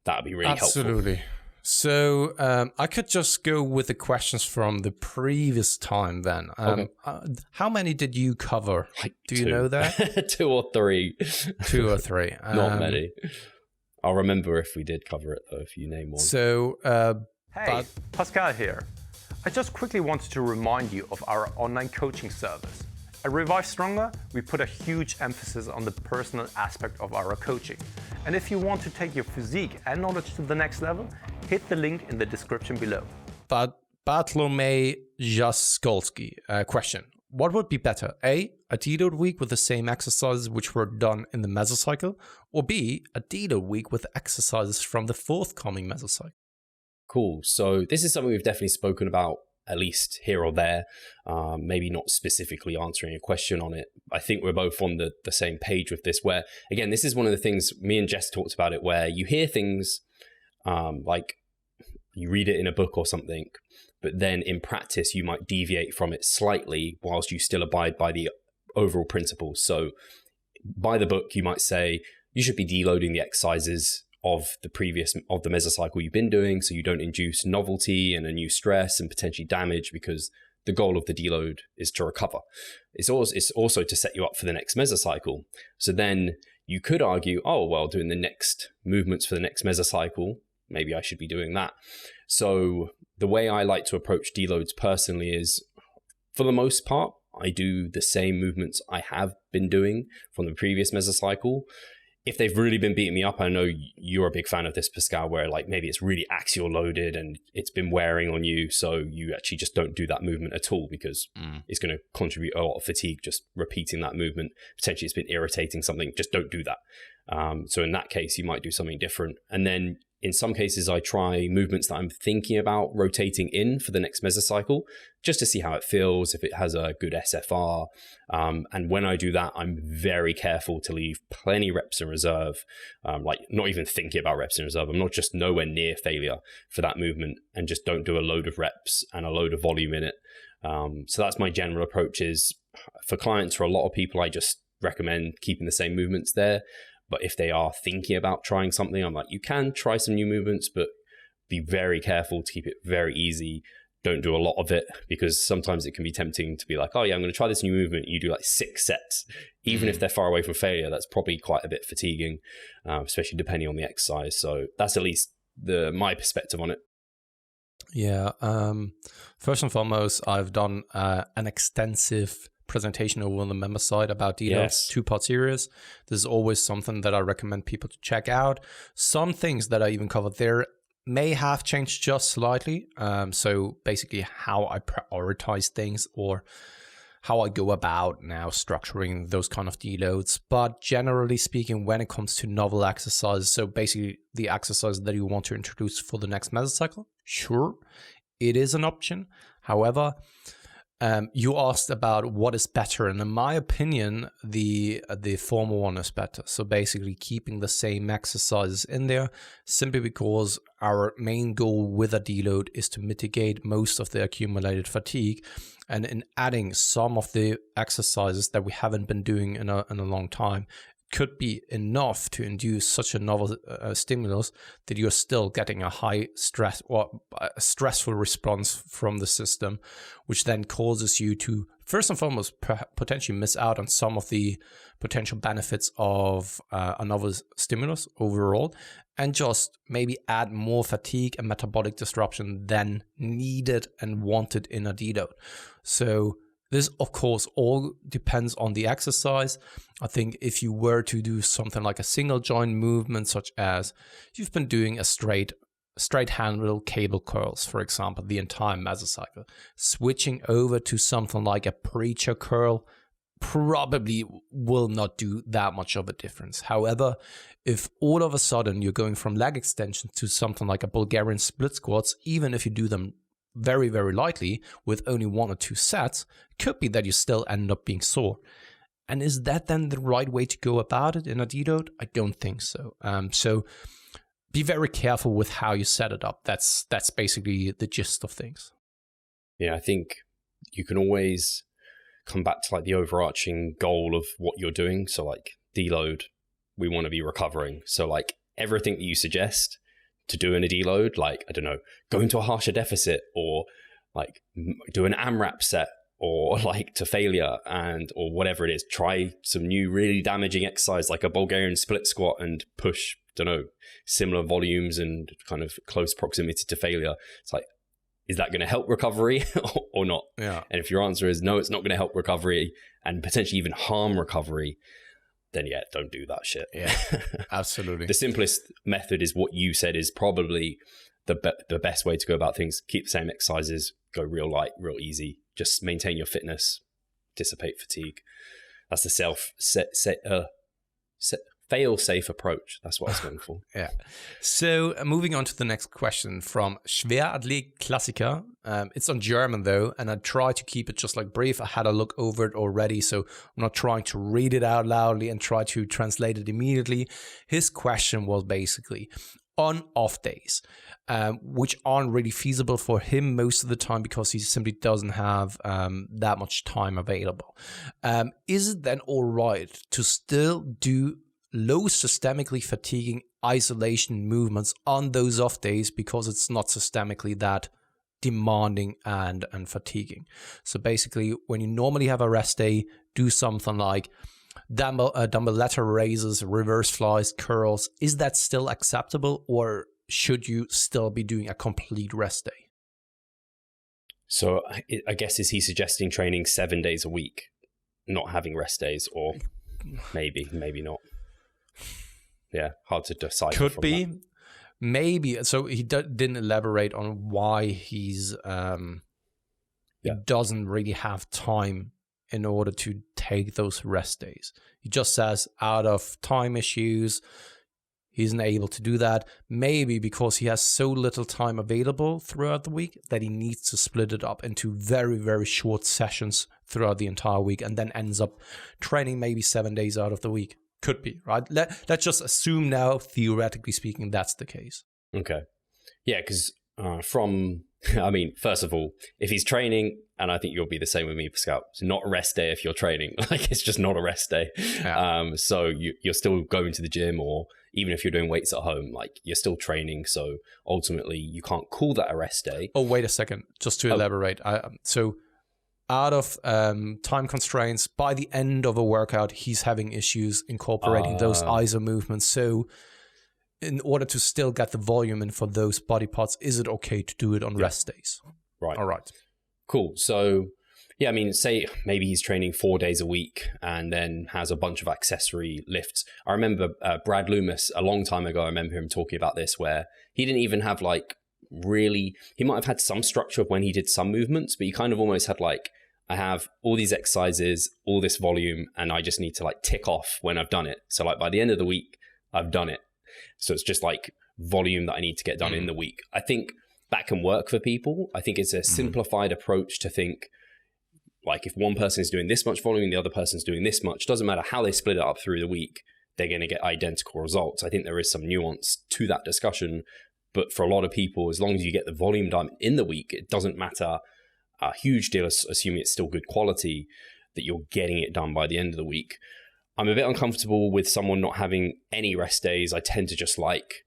that'd be really helpful. Absolutely. So I could just go with the questions from the previous time then. Okay. How many did you cover? Like Do you know that? 2 or 3. 2 or 3. Not many. I'll remember if we did cover it, though, if you name one. So, Hey, Pascal here. I just quickly wanted to remind you of our online coaching service. At Revive Stronger, we put a huge emphasis on the personal aspect of our coaching. And if you want to take your physique and knowledge to the next level, hit the link in the description below. But Bartlomew Jaskolski, question. What would be better? A deload week with the same exercises which were done in the mesocycle, or B, a deload week with exercises from the forthcoming mesocycle? Cool. So this is something we've definitely spoken about, at least here or there, maybe not specifically answering a question on it. I think we're both on the same page with this, where, again, this is one of the things me and Jess talked about it, where you hear things like you read it in a book or something, but then in practice, you might deviate from it slightly whilst you still abide by the overall principles. So by the book, you might say you should be deloading the exercises of the mesocycle you've been doing, so you don't induce novelty and a new stress and potentially damage, because the goal of the deload is to recover. It's also to set you up for the next mesocycle. So then you could argue, oh, well, doing the next movements for the next mesocycle, maybe I should be doing that. So the way I like to approach deloads personally is, for the most part, I do the same movements I have been doing from the previous mesocycle. If they've really been beating me up, I know you're a big fan of this, Pascal, where like maybe it's really axial loaded and it's been wearing on you, so you actually just don't do that movement at all, because it's going to contribute a lot of fatigue just repeating that movement. Potentially it's been irritating something, just don't do that. So in that case, you might do something different. And then in some cases, I try movements that I'm thinking about rotating in for the next mesocycle, just to see how it feels, if it has a good SFR. And when I do that, I'm very careful to leave plenty reps in reserve, like not even thinking about reps in reserve. I'm not just nowhere near failure for that movement, and just don't do a load of reps and a load of volume in it. So that's my general approach. Is for clients, for a lot of people, I just recommend keeping the same movements there. But if they are thinking about trying something, I'm like, you can try some new movements, but be very careful to keep it very easy. Don't do a lot of it, because sometimes it can be tempting to be like, oh yeah, I'm going to try this new movement. You do like 6 sets. Even if they're far away from failure, that's probably quite a bit fatiguing, especially depending on the exercise. So that's at least my perspective on it. Yeah. First and foremost, I've done an extensive presentation over on the member side about deloads, 2-part series. This is always something that I recommend people to check out. Some things that I even covered there may have changed just slightly. So basically how I prioritize things, or how I go about now structuring those kind of deloads. But generally speaking, when it comes to novel exercises, so basically the exercise that you want to introduce for the next mesocycle, sure, it is an option. However, you asked about what is better, and in my opinion, the former one is better. So basically keeping the same exercises in there, simply because our main goal with a deload is to mitigate most of the accumulated fatigue, and in adding some of the exercises that we haven't been doing in a long time could be enough to induce such a novel stimulus that you're still getting a high stress or a stressful response from the system, which then causes you to, first and foremost, potentially miss out on some of the potential benefits of a novel stimulus overall, and just maybe add more fatigue and metabolic disruption than needed and wanted in a deload. So this, of course, all depends on the exercise. I think if you were to do something like a single joint movement, such as you've been doing a straight handle cable curls, for example, the entire mesocycle, switching over to something like a preacher curl probably will not do that much of a difference. However, if all of a sudden you're going from leg extension to something like a Bulgarian split squats, even if you do them very, very lightly with only 1 or 2 sets, it could be that you still end up being sore. And is that then the right way to go about it in a deload? I don't think so. So be very careful with how you set it up. That's basically the gist of things. Yeah, I think you can always come back to like the overarching goal of what you're doing. So like deload, we want to be recovering. So like everything that you suggest to do in a deload, like, I don't know, go into a harsher deficit, or like do an AMRAP set, or like to failure, or whatever it is, try some new really damaging exercise like a Bulgarian split squat and push, don't know, similar volumes and kind of close proximity to failure. It's like, is that going to help recovery or not? Yeah. And if your answer is no, it's not going to help recovery and potentially even harm recovery, then yeah, don't do that shit. Yeah, absolutely. The simplest method is what you said is probably the best way to go about things. Keep the same exercises, go real light, real easy. Just maintain your fitness, dissipate fatigue. That's the fail-safe approach. That's what I was going for. Yeah. So moving on to the next question from Schwerathlet Klassiker. It's on German though, and I try to keep it just like brief. I had a look over it already, so I'm not trying to read it out loudly and try to translate it immediately. His question was basically, on off days, which aren't really feasible for him most of the time because he simply doesn't have that much time available. Is it then all right to still do low systemically fatiguing isolation movements on those off days because it's not systemically that demanding and fatiguing? So basically, when you normally have a rest day, do something like dumbbell lateral raises, reverse flies, curls. Is that still acceptable, or should you still be doing a complete rest day? So I guess, is he suggesting training 7 days a week, not having rest days, or maybe not? Yeah, hard to decide. Could be. That. Maybe. So he didn't elaborate on why he's he doesn't really have time in order to take those rest days. He just says out of time issues, he isn't able to do that. Maybe because he has so little time available throughout the week that he needs to split it up into very, very short sessions throughout the entire week, and then ends up training maybe 7 days out of the week. Could be, right? Let's just assume now, theoretically speaking, that's the case. Okay. Yeah, because first of all, if he's training, and I think you'll be the same with me, Pascal, it's not a rest day if you're training. Like, it's just not a rest day. Yeah. So you're still going to the gym, or even if you're doing weights at home, like, you're still training. So ultimately, you can't call that a rest day. Oh, wait a second. Just to elaborate. So out of time constraints, by the end of a workout, he's having issues incorporating those ISO movements. So in order to still get the volume in for those body parts, is it okay to do it on rest days? Right. All right. Cool. So, yeah, I mean, say maybe he's training 4 days a week and then has a bunch of accessory lifts. I remember Brad Loomis, a long time ago, I remember him talking about this, where he didn't even have he might have had some structure of when he did some movements, but he kind of almost had like, I have all these exercises, all this volume, and I just need to like tick off when I've done it. So like by the end of the week, I've done it. So it's just like volume that I need to get done in the week. I think that can work for people. I think it's a simplified approach to think, like, if one person is doing this much volume and the other person's doing this much, doesn't matter how they split it up through the week, they're going to get identical results. I think there is some nuance to that discussion, but for a lot of people, as long as you get the volume done in the week, it doesn't matter a huge deal, assuming it's still good quality, that you're getting it done by the end of the week. I'm a bit uncomfortable with someone not having any rest days. I tend to just like,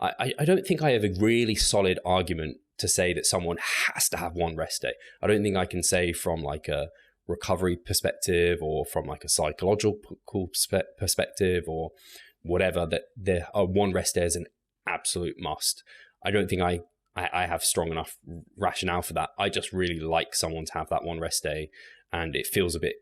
I don't think I have a really solid argument to say that someone has to have one rest day. I don't think I can say from like a recovery perspective or from like a psychological perspective or whatever that there are one rest day is an absolute must. I don't think I have strong enough rationale for that. I just really like someone to have that one rest day, and it feels a bit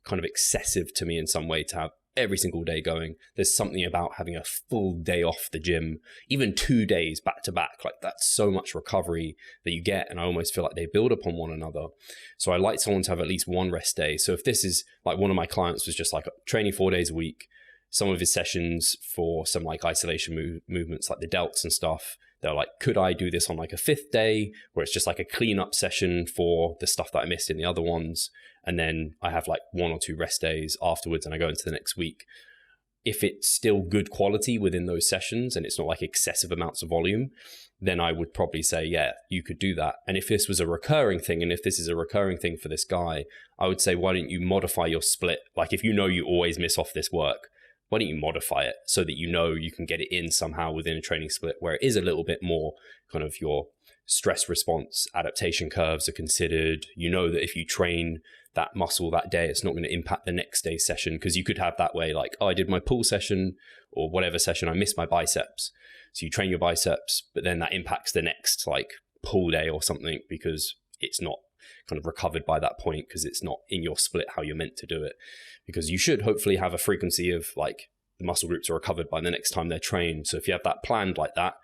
kind of excessive to me in some way to have every single day going. There's something about having a full day off the gym, even 2 days back to back. Like that's so much recovery that you get. And I almost feel like they build upon one another. So I like someone to have at least one rest day. So if this is like one of my clients was just like training 4 days a week, some of his sessions for some like isolation movements, like the delts and stuff, they're like, could I do this on like a 5th day where it's just like a cleanup session for the stuff that I missed in the other ones? And then I have like 1 or 2 rest days afterwards and I go into the next week. If it's still good quality within those sessions and it's not like excessive amounts of volume, then I would probably say, yeah, you could do that. And if this was a recurring thing, and if this is a recurring thing for this guy, I would say, why don't you modify your split? Like if you know you always miss off this work, why don't you modify it so that you know you can get it in somehow within a training split where it is a little bit more kind of your stress response, adaptation curves are considered. You know that if you train that muscle that day, it's not going to impact the next day's session, because you could have that way like, oh, I did my pull session or whatever session, I missed my biceps. So you train your biceps, but then that impacts the next like pull day or something because it's not kind of recovered by that point, because it's not in your split how you're meant to do it. Because you should hopefully have a frequency of like the muscle groups are recovered by the next time they're trained. So if you have that planned like that,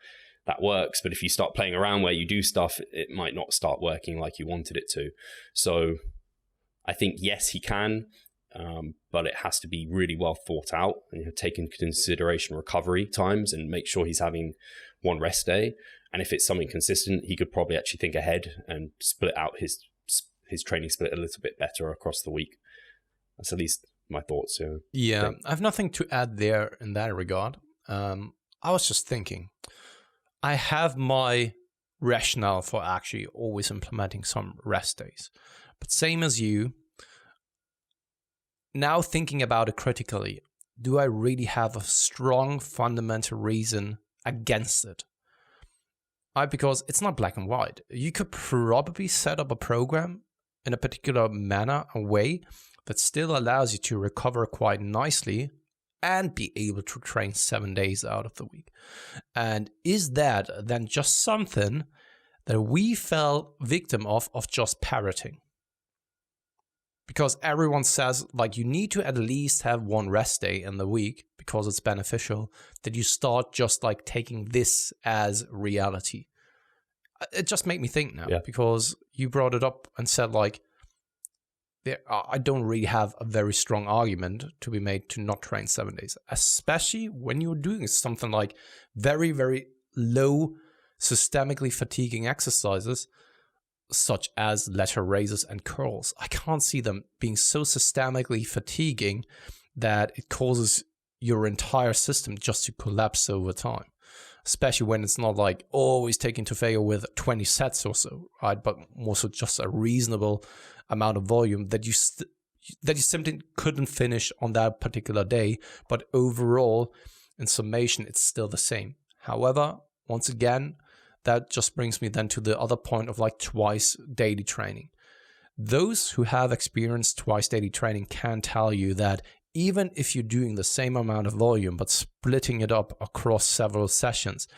that works. But if you start playing around where you do stuff, it might not start working like you wanted it to. So I think, yes, he can, but it has to be really well thought out and take into consideration recovery times and make sure he's having 1 rest day. And if it's something consistent, he could probably actually think ahead and split out his training split a little bit better across the week. That's at least my thoughts. Yeah, I have nothing to add there in that regard. I was just thinking, I have my rationale for actually always implementing some rest days. But same as you, now thinking about it critically, do I really have a strong fundamental reason against it? Because it's not black and white. You could probably set up a program in a particular manner, a way that still allows you to recover quite nicely and be able to train 7 days out of the week. And is that then just something that we fell victim of just parroting? Because everyone says, like, you need to at least have 1 rest day in the week because it's beneficial, that you start just like taking this as reality. It just made me think now, because you brought it up and said, like, I don't really have a very strong argument to be made to not train 7 days, especially when you're doing something like very, very low systemically fatiguing exercises, such as lateral raises and curls. I can't see them being so systemically fatiguing that it causes your entire system just to collapse over time, especially when it's not like always taking to failure with 20 sets or so, right? But more so just a reasonable amount of volume that you simply couldn't finish on that particular day. But overall, in summation, it's still the same. However, once again, that just brings me then to the other point of like twice daily training. Those who have experienced twice daily training can tell you that even if you're doing the same amount of volume but splitting it up across several sessions,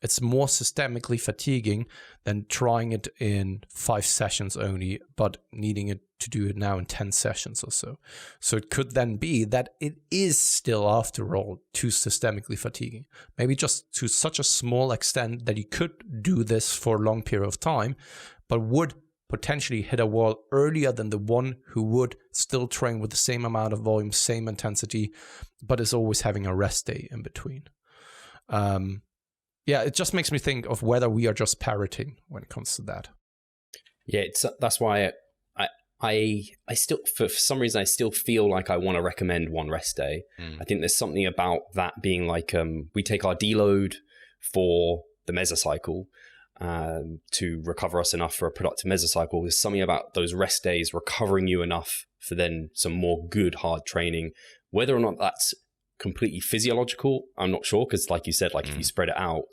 it's more systemically fatiguing than trying it in 5 sessions only, but needing it to do it now in 10 sessions or so. So it could then be that it is still, after all, too systemically fatiguing. Maybe just to such a small extent that you could do this for a long period of time, but would potentially hit a wall earlier than the one who would still train with the same amount of volume, same intensity, but is always having a rest day in between. Yeah, it just makes me think of whether we are just parroting when it comes to that. Yeah, that's why I still, for some reason, I still feel like I want to recommend 1 rest day. I think there's something about that being like, we take our deload for the mesocycle to recover us enough for a productive mesocycle. There's something about those rest days recovering you enough for then some more good hard training. Whether or not that's completely physiological, I'm not sure, because like you said, like if you spread it out,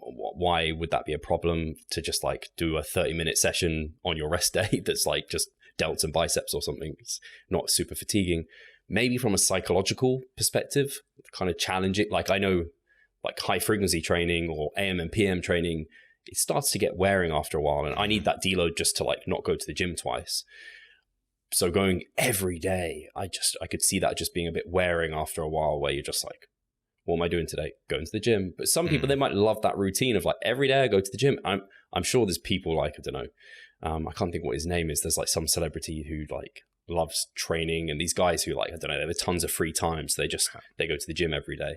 why would that be a problem to just like do a 30-minute session on your rest day that's like just delts and biceps or something? It's not super fatiguing. Maybe from a psychological perspective, kind of challenge it. Like I know like high frequency training or AM and PM training, it starts to get wearing after a while, and I need that deload just to like not go to the gym twice. So going every day, I could see that just being a bit wearing after a while, where you're just like, what am I doing today? Going to the gym. But some people, they might love that routine of like every day I go to the gym. I'm sure there's people like, I don't know, I can't think what his name is. There's like some celebrity who like loves training, and these guys who like, I don't know, they have tons of free time, so they go to the gym every day.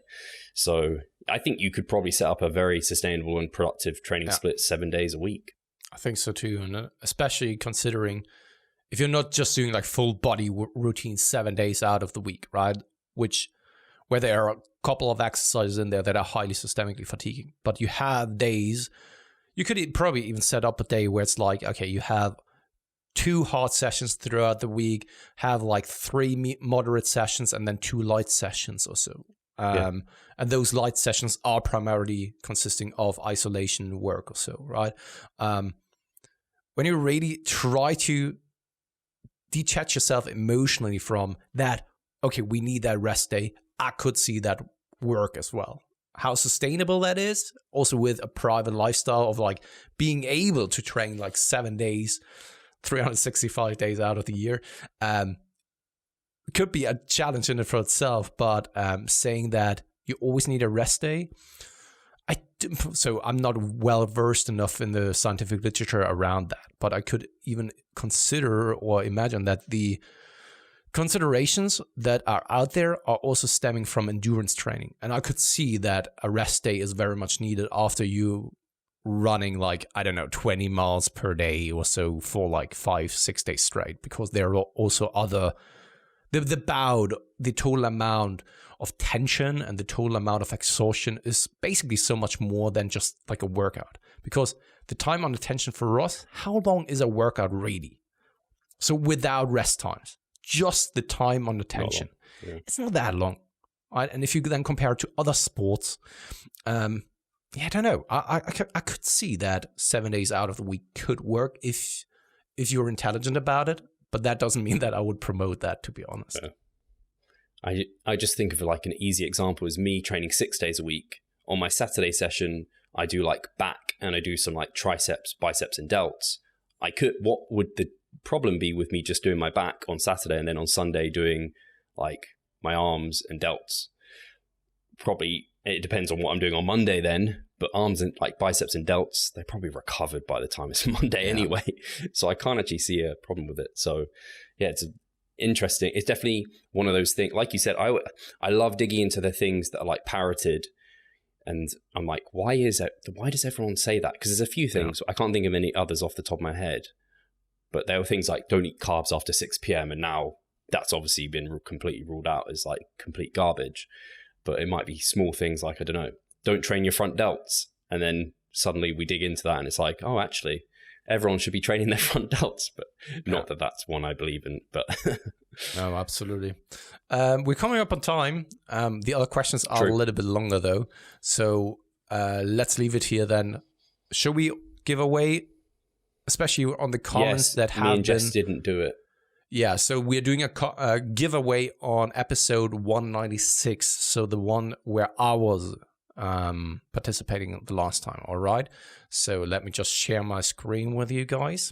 So I think you could probably set up a very sustainable and productive training split 7 days a week. I think so too, and especially considering if you're not just doing like full body routine 7 days out of the week, right? Where there are a couple of exercises in there that are highly systemically fatiguing, but you have days, you could probably even set up a day where it's like, okay, you have 2 hard sessions throughout the week, have like 3 moderate sessions, and then 2 light sessions or so. And those light sessions are primarily consisting of isolation work or so, right? When you really try to detach yourself emotionally from that, okay, we need that rest day, I could see that work as well. How sustainable that is, also with a private lifestyle of like being able to train like 7 days, 365 days out of the year, could be a challenge in it for itself. But saying that you always need a rest day, so I'm not well versed enough in the scientific literature around that, but I could even consider or imagine that the considerations that are out there are also stemming from endurance training. And I could see that a rest day is very much needed after you running like, I don't know, 20 miles per day or so for like 5-6 days straight, because there are also other, the total amount of tension and the total amount of exhaustion is basically so much more than just like a workout. Because the time on attention for us, how long is a workout really? So without rest times, just the time on attention, it's not that long, right? And if you then compare it to other sports, I don't know. I could see that 7 days out of the week could work if you're intelligent about it, but that doesn't mean that I would promote that, to be honest. I just think of like an easy example is me training 6 days a week. On my Saturday session, I do like back and I do some like triceps, biceps, and delts. What would the problem be with me just doing my back on Saturday and then on Sunday doing like my arms and delts? Probably it depends on what I'm doing on Monday then, but arms and like biceps and delts, they're probably recovered by the time it's Monday anyway. So I can't actually see a problem with it. So yeah, it's interesting. It's definitely one of those things. Like you said, I love digging into the things that are like parroted. And I'm like, why does everyone say that? Because there's a few things. I can't think of any others off the top of my head. But there were things like don't eat carbs after 6 p.m. And now that's obviously been completely ruled out as like complete garbage. But it might be small things like, I don't know, don't train your front delts. And then suddenly we dig into that and it's like, oh, actually, everyone should be training their front delts. But not that that's one I believe in. But no, absolutely. We're coming up on time. The other questions are a little bit longer, though. So let's leave it here then. Shall we give away, especially on the comments that have been... me and Jess didn't do it. Yeah, so we're doing a giveaway on episode 196, so the one where I was participating the last time, all right? So let me just share my screen with you guys.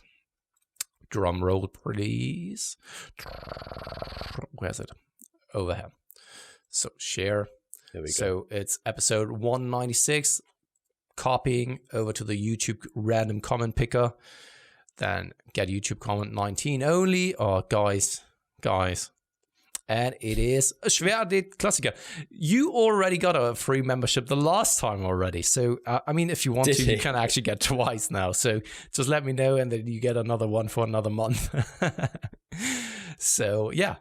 Drum roll, please. Where's it? Over here. So share. There we go. So it's episode 196, copying over to the YouTube random comment picker. Then get YouTube comment 19 only, or guys. And it is a Schwerdit Klassiker. You already got a free membership the last time already. So, I mean, if you want to, you can actually get twice now. So just let me know and then you get another one for another month. So, yeah.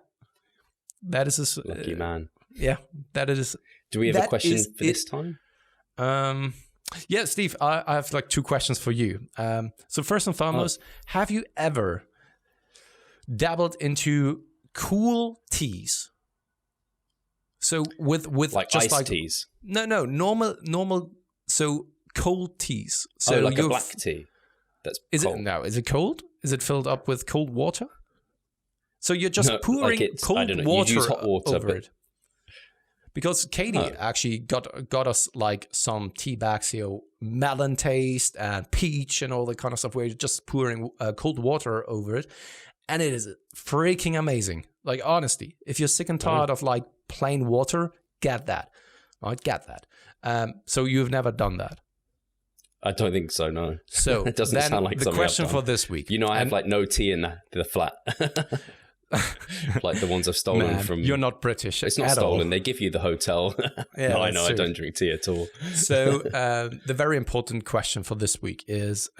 That is a... Lucky man. Yeah, that is... Do we have a question for this time? Yeah, Steve, I have like 2 questions for you. So first and foremost, have you ever dabbled into cool teas? So with like just iced like teas? No, normal. So cold teas. So like a black tea. Is it cold? Is it filled up with cold water? So you're just pouring cold water, over it. Because Katie actually got us like some tea bags here, melon taste and peach and all that kind of stuff, where you're just pouring cold water over it. And it is freaking amazing. Like, honestly, if you're sick and tired of like plain water, get that. Right? Get that. So you've never done that? I don't think so, no. So it doesn't sound like the question for this week. You know, I have like no tea in the flat. Like the ones I've stolen from. You're not British. It's not stolen. They give you the hotel. Yeah, no, I know. true. I don't drink tea at all. So the very important question for this week is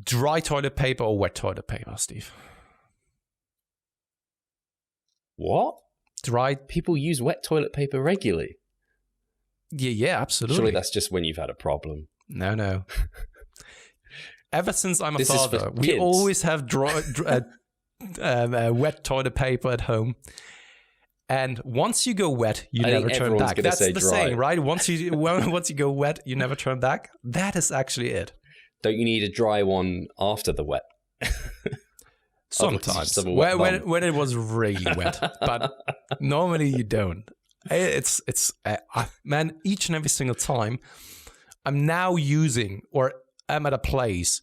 dry toilet paper or wet toilet paper, Steve? What? Dry. People use wet toilet paper regularly. Yeah, absolutely. Surely that's just when you've had a problem. No. Ever since I'm a This is father, for we kids. always have wet toilet paper at home. And once you go wet, you I never think turn everyone's back. gonna That's say the dry. saying, right? Once you go wet, you never turn back. That is actually it. Don't you need a dry one after the wet? Sometimes Just have a wet bum. when it was really wet, but normally you don't. It's man, each and every single time I'm now using, or I'm at a place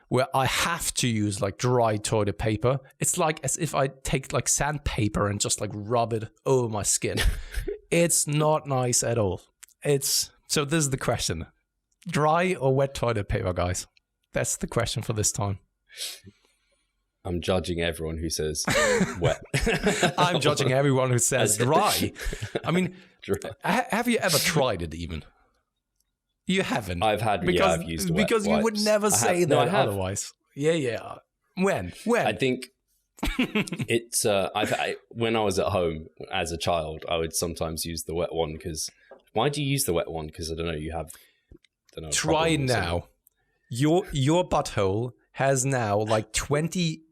where I have to use like dry toilet paper. It's like as if I take like sandpaper and just like rub it over my skin. It's not nice at all. So this is the question: dry or wet toilet paper, guys? That's the question for this time. I'm judging everyone who says wet. I'm judging everyone who says dry. I mean, Dry. have you ever tried it even? You haven't. I've used wet because you would wipes. never say No, I that have. otherwise. Yeah. When? I think it's when I was at home as a child, I would sometimes use the wet one because why do you use the wet one? Because I don't know, you have Try it now. Your butthole has now like 20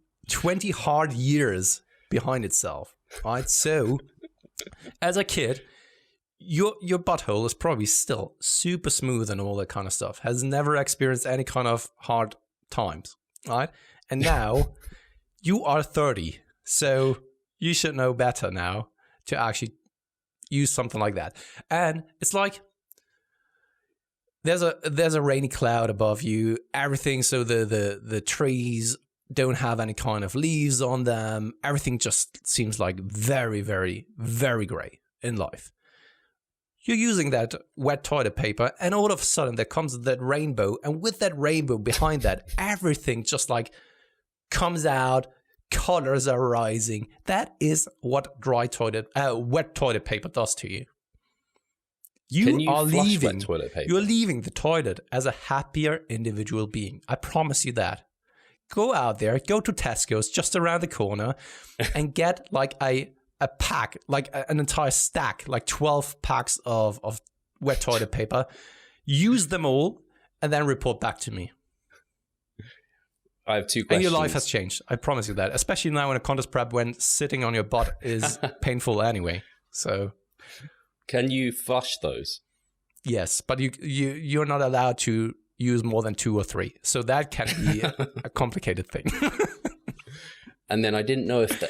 hard years behind itself. Right? So as a kid, your butthole is probably still super smooth and all that kind of stuff. Has never experienced any kind of hard times. Right? And now you are 30. So you should know better now to actually use something like that. And it's like there's a rainy cloud above you, everything, so the trees don't have any kind of leaves on them. Everything just seems like very, very, very gray in life. You're using that wet toilet paper, and all of a sudden there comes that rainbow, and with that rainbow behind that, everything just like comes out, colors are rising. That is what wet toilet paper does to you. Can you are flush leaving. wet toilet paper? You're leaving the toilet as a happier individual being. I promise you that. Go out there, go to Tesco's just around the corner, and get like a pack, like an entire stack, like 12 packs of wet toilet paper. Use them all, and then report back to me. I have two And questions. your life has changed. I promise you that. Especially now in a contest prep when sitting on your butt is painful anyway. So. Can you flush those? Yes, but you're not allowed to use more than 2 or 3. So that can be a complicated thing. And then I didn't know if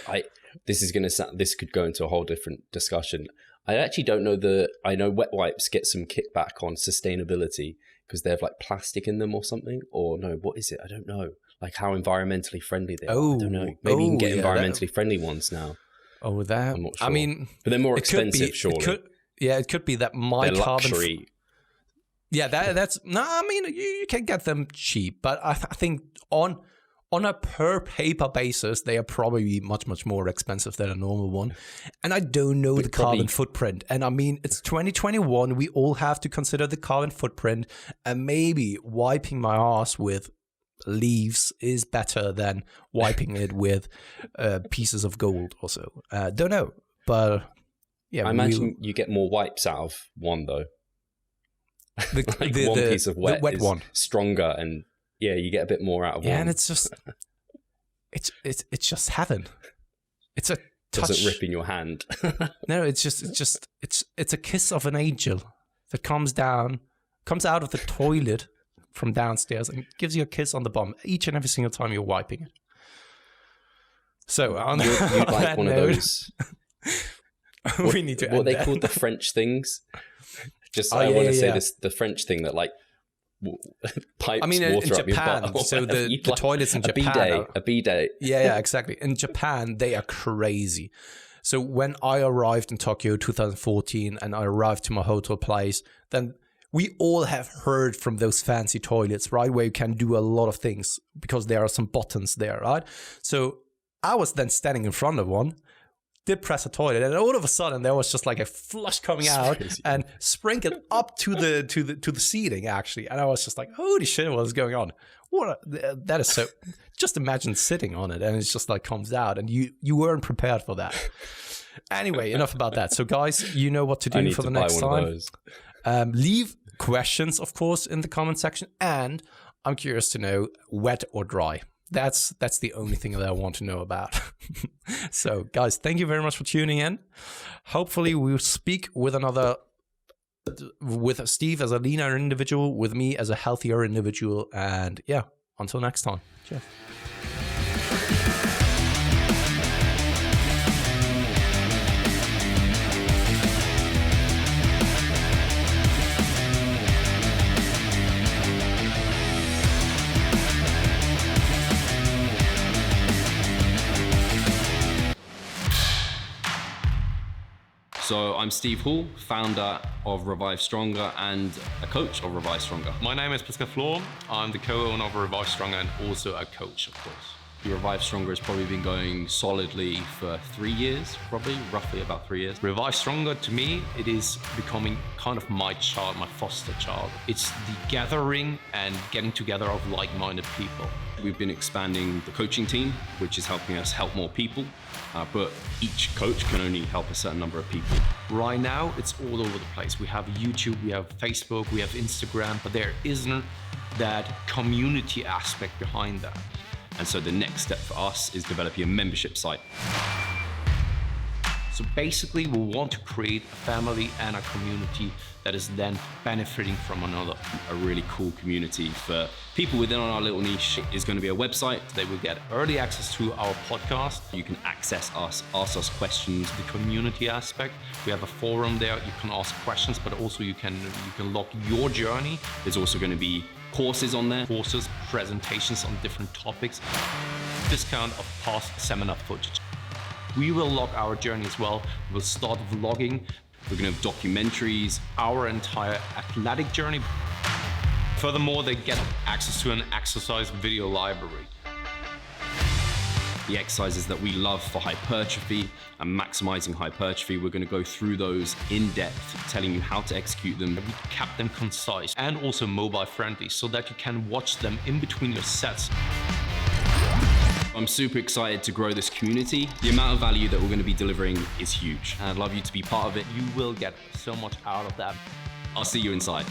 this could go into a whole different discussion. I actually don't know I know wet wipes get some kickback on sustainability because they have like plastic in them or something. Or no, what is it? I don't know. Like how environmentally friendly they are. I don't know. Maybe you can get environmentally friendly ones now. Oh, that. I'm not sure. I mean, but they're more expensive, surely. It could be that my They're carbon. luxury. That's no. I mean, you can get them cheap, but I think on a per paper basis, they are probably much more expensive than a normal one. And I don't know the carbon footprint. And I mean, it's 2021. We all have to consider the carbon footprint. And maybe wiping my ass with leaves is better than wiping it with pieces of gold. Also, don't know, but. Yeah, I imagine you get more wipes out of one though. One piece of wet is one. Stronger, and yeah, you get a bit more out of one. Yeah, and it's just, it's just heaven. It's a touch. Doesn't rip in your hand. No, it's a kiss of an angel that comes out of the toilet from downstairs and gives you a kiss on the bum each and every single time you're wiping it. So on you'd like that one note, of those. We need to what end they that. called the French things. I want to say this: the French thing that like pipes I mean, in water up your Japan, butt. so the toilets in Japan. A bidet. Yeah, exactly. In Japan, they are crazy. So when I arrived in Tokyo 2014 and I arrived to my hotel place, then we all have heard from those fancy toilets, right? Where you can do a lot of things because there are some buttons there, right? So I was then standing in front of one, did press a toilet, and all of a sudden there was just like a flush coming out and sprinkled up to the seating actually, and I was just like, holy shit, what is going on? That is so. Just imagine sitting on it and it's just like comes out, and you weren't prepared for that. Anyway, enough about that. So guys, you know what to do for the next time. Leave questions, of course, in the comment section, and I'm curious to know wet or dry. That's the only thing that I want to know about. So guys, thank you very much for tuning in. Hopefully we'll speak with Steve as a leaner individual, with me as a healthier individual, and yeah, until next time. Cheers. So I'm Steve Hall, founder of Revive Stronger and a coach of Revive Stronger. My name is Pascal Flor. I'm the co-owner of Revive Stronger and also a coach, of course. Revive Stronger has probably been going solidly for 3 years, roughly about 3 years. Revive Stronger, to me, it is becoming kind of my child, my foster child. It's the gathering and getting together of like-minded people. We've been expanding the coaching team, which is helping us help more people, but each coach can only help a certain number of people. Right now, it's all over the place. We have YouTube, we have Facebook, we have Instagram, but there isn't that community aspect behind that. And so the next step for us is developing a membership site. So basically, we want to create a family and a community that is then benefiting from another. A really cool community for people within our little niche is going to be a website. They will get early access to our podcast. You can access us, ask us questions. The community aspect, we have a forum there. You can ask questions, but also you can log your journey. There's also going to be courses on there. Courses, presentations on different topics. Discount of past seminar footage. We will log our journey as well. We'll start vlogging. We're going to have documentaries. Our entire athletic journey. Furthermore, they get access to an exercise video library. The exercises that we love for hypertrophy and maximizing hypertrophy, we're going to go through those in depth, telling you how to execute them. We kept them concise and also mobile friendly so that you can watch them in between your sets. I'm super excited to grow this community. The amount of value that we're going to be delivering is huge, and I'd love you to be part of it. You will get so much out of that. I'll see you inside.